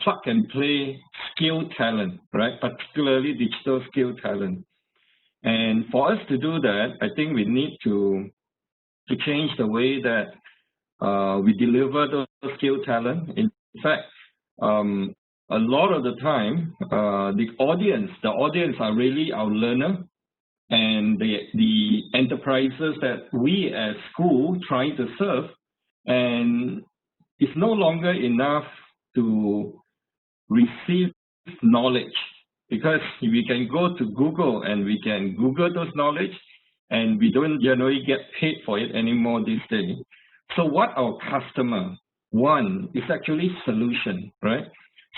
plug and play skill talent, right? Particularly digital skill talent. And for us to do that, I think we need to change the way that we deliver those skill talent. In fact, a lot of the time, the audience are really our learner, and the enterprises that we as school trying to serve, and it's no longer enough to receive knowledge, because we can go to Google and we can Google those knowledge, and we don't generally get paid for it anymore these days. So what our customer want is actually solution, right?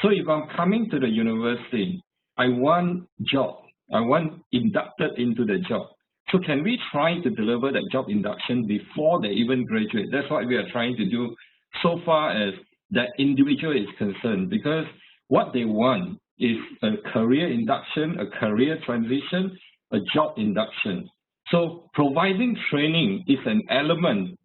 So if I'm coming to the university, I want job. I want inducted into the job. So can we try to deliver that job induction before they even graduate? That's what we are trying to do so far as that individual is concerned, because what they want is a career induction, a career transition, a job induction. So providing training is an element.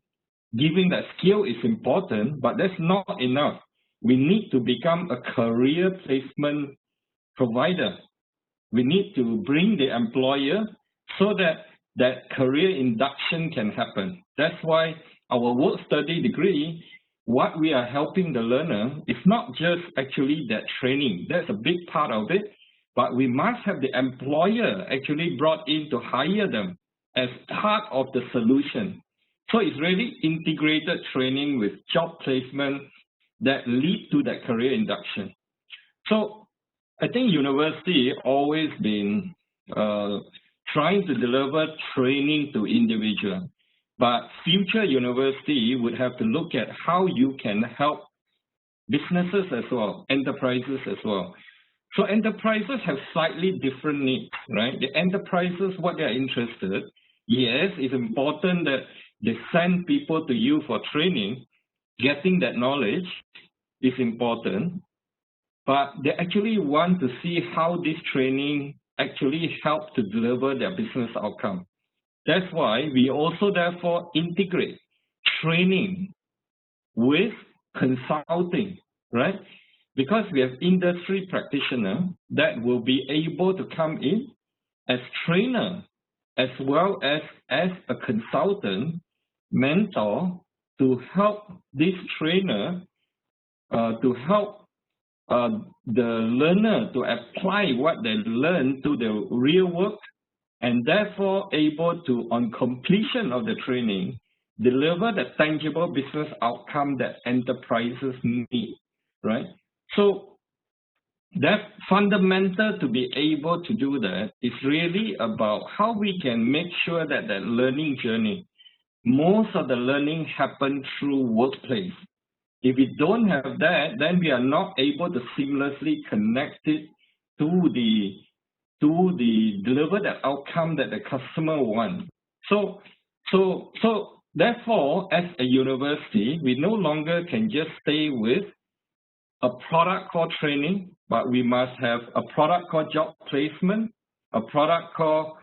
Giving that skill is important, but that's not enough. We need to become a career placement provider. We need to bring the employer so that that career induction can happen. That's why our work study degree, what we are helping the learner is not just actually that training. That's a big part of it, but we must have the employer actually brought in to hire them as part of the solution. So it's really integrated training with job placement that lead to that career induction. So I think university always been trying to deliver training to individual, but future university would have to look at how you can help businesses as well, enterprises as well. So enterprises have slightly different needs, right? The enterprises, what they're interested, yes, it's important that they send people to you for training. Getting that knowledge is important, but they actually want to see how this training actually helps to deliver their business outcome. That's why we also therefore integrate training with consulting, right? Because we have industry practitioners that will be able to come in as trainer as well as a consultant, mentor, to help this trainer, to help the learner to apply what they learn to the real work, and therefore able to, on completion of the training, deliver the tangible business outcome that enterprises need, right? So that fundamental to be able to do that is really about how we can make sure that that learning journey, most of the learning happens through workplace. If we don't have that, then we are not able to seamlessly connect it to the deliver the outcome that the customer wants. So therefore, as a university, we no longer can just stay with a product called training, but we must have a product called job placement, a product called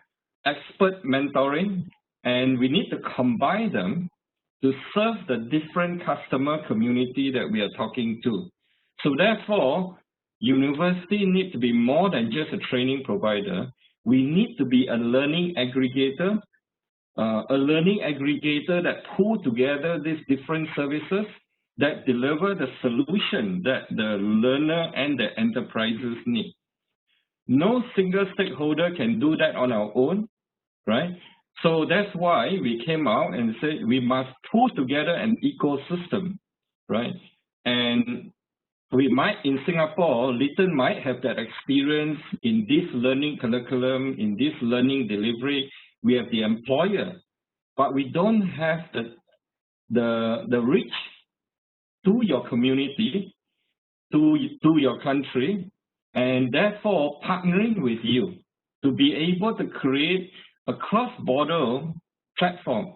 expert mentoring, and we need to combine them to serve the different customer community that we are talking to. So therefore, university need to be more than just a training provider. We need to be a learning aggregator that pull together these different services that deliver the solution that the learner and the enterprises need. No single stakeholder can do that on our own, right? So that's why we came out and said we must pull together an ecosystem, right? And we might, in Singapore, Lytton might have that experience in this learning curriculum, in this learning delivery. We have the employer, but we don't have the reach to your community, to your country, and therefore partnering with you to be able to create a cross-border platform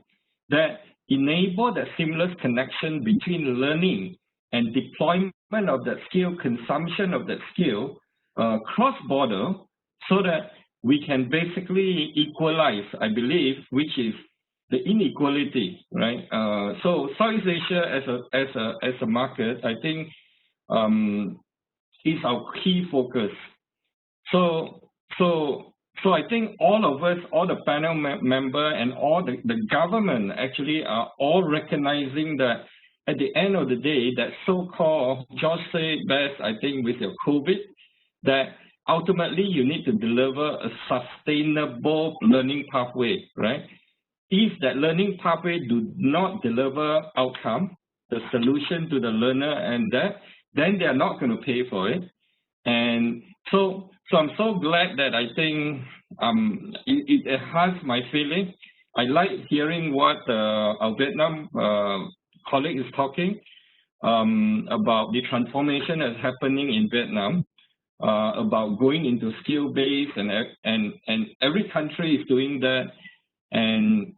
that enable the seamless connection between learning and deployment of that skill, consumption of that skill cross-border, so that we can basically equalize, I believe, which is the inequality, right? So Southeast Asia as a market, I think, is our key focus. So I think all of us, all the panel member and all the government actually are all recognizing that at the end of the day, that so-called, George said best, I think, with your COVID, that ultimately you need to deliver a sustainable learning pathway, right? If that learning pathway do not deliver outcome, the solution to the learner and that, then they are not going to pay for it. And so I'm so glad that I think it has my feeling. I like hearing what our Vietnam colleague is talking about the transformation that's happening in Vietnam, about going into skill-based, and every country is doing that. And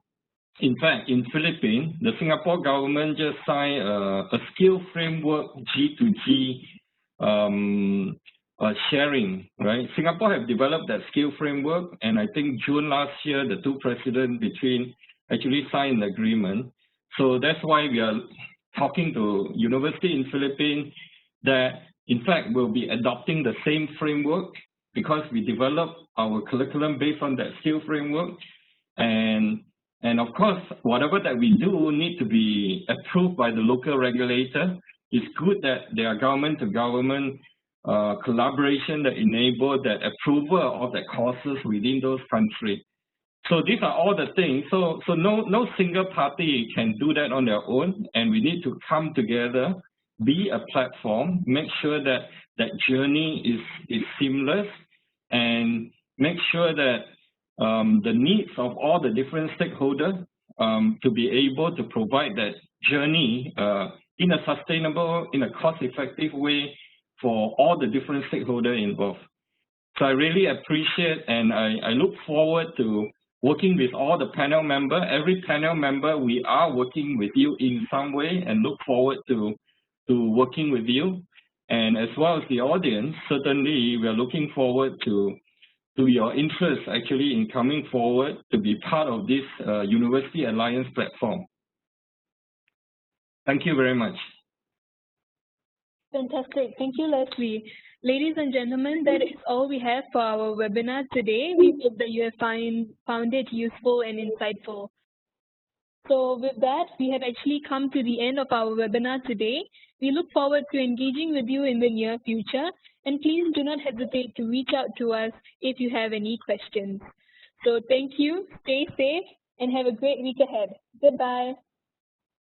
in fact, in Philippines, the Singapore government just signed a skill framework G2G sharing, right? Singapore have developed that skill framework, and I think June last year, the two presidents actually signed an agreement. So that's why we are talking to university in Philippines that, in fact, we'll be adopting the same framework, because we developed our curriculum based on that skill framework. And of course, whatever that we do need to be approved by the local regulator. It's good that there are government-to-government collaboration that enable that approval of the courses within those countries. So these are all the things. So no single party can do that on their own, and we need to come together, be a platform, make sure that that journey is seamless, and make sure that the needs of all the different stakeholders to be able to provide that journey in a sustainable, in a cost-effective way for all the different stakeholders involved. So I really appreciate, and I look forward to working with all the panel members. Every panel member, we are working with you in some way, and look forward to working with you. And as well as the audience, certainly we are looking forward to your interest actually in coming forward to be part of this University Alliance platform. Thank you very much. Fantastic. Thank you, Leslie. Ladies and gentlemen, that is all we have for our webinar today. We hope that you have found it useful and insightful. So with that, we have actually come to the end of our webinar today. We look forward to engaging with you in the near future, and please do not hesitate to reach out to us if you have any questions. So thank you, stay safe, and have a great week ahead. Goodbye.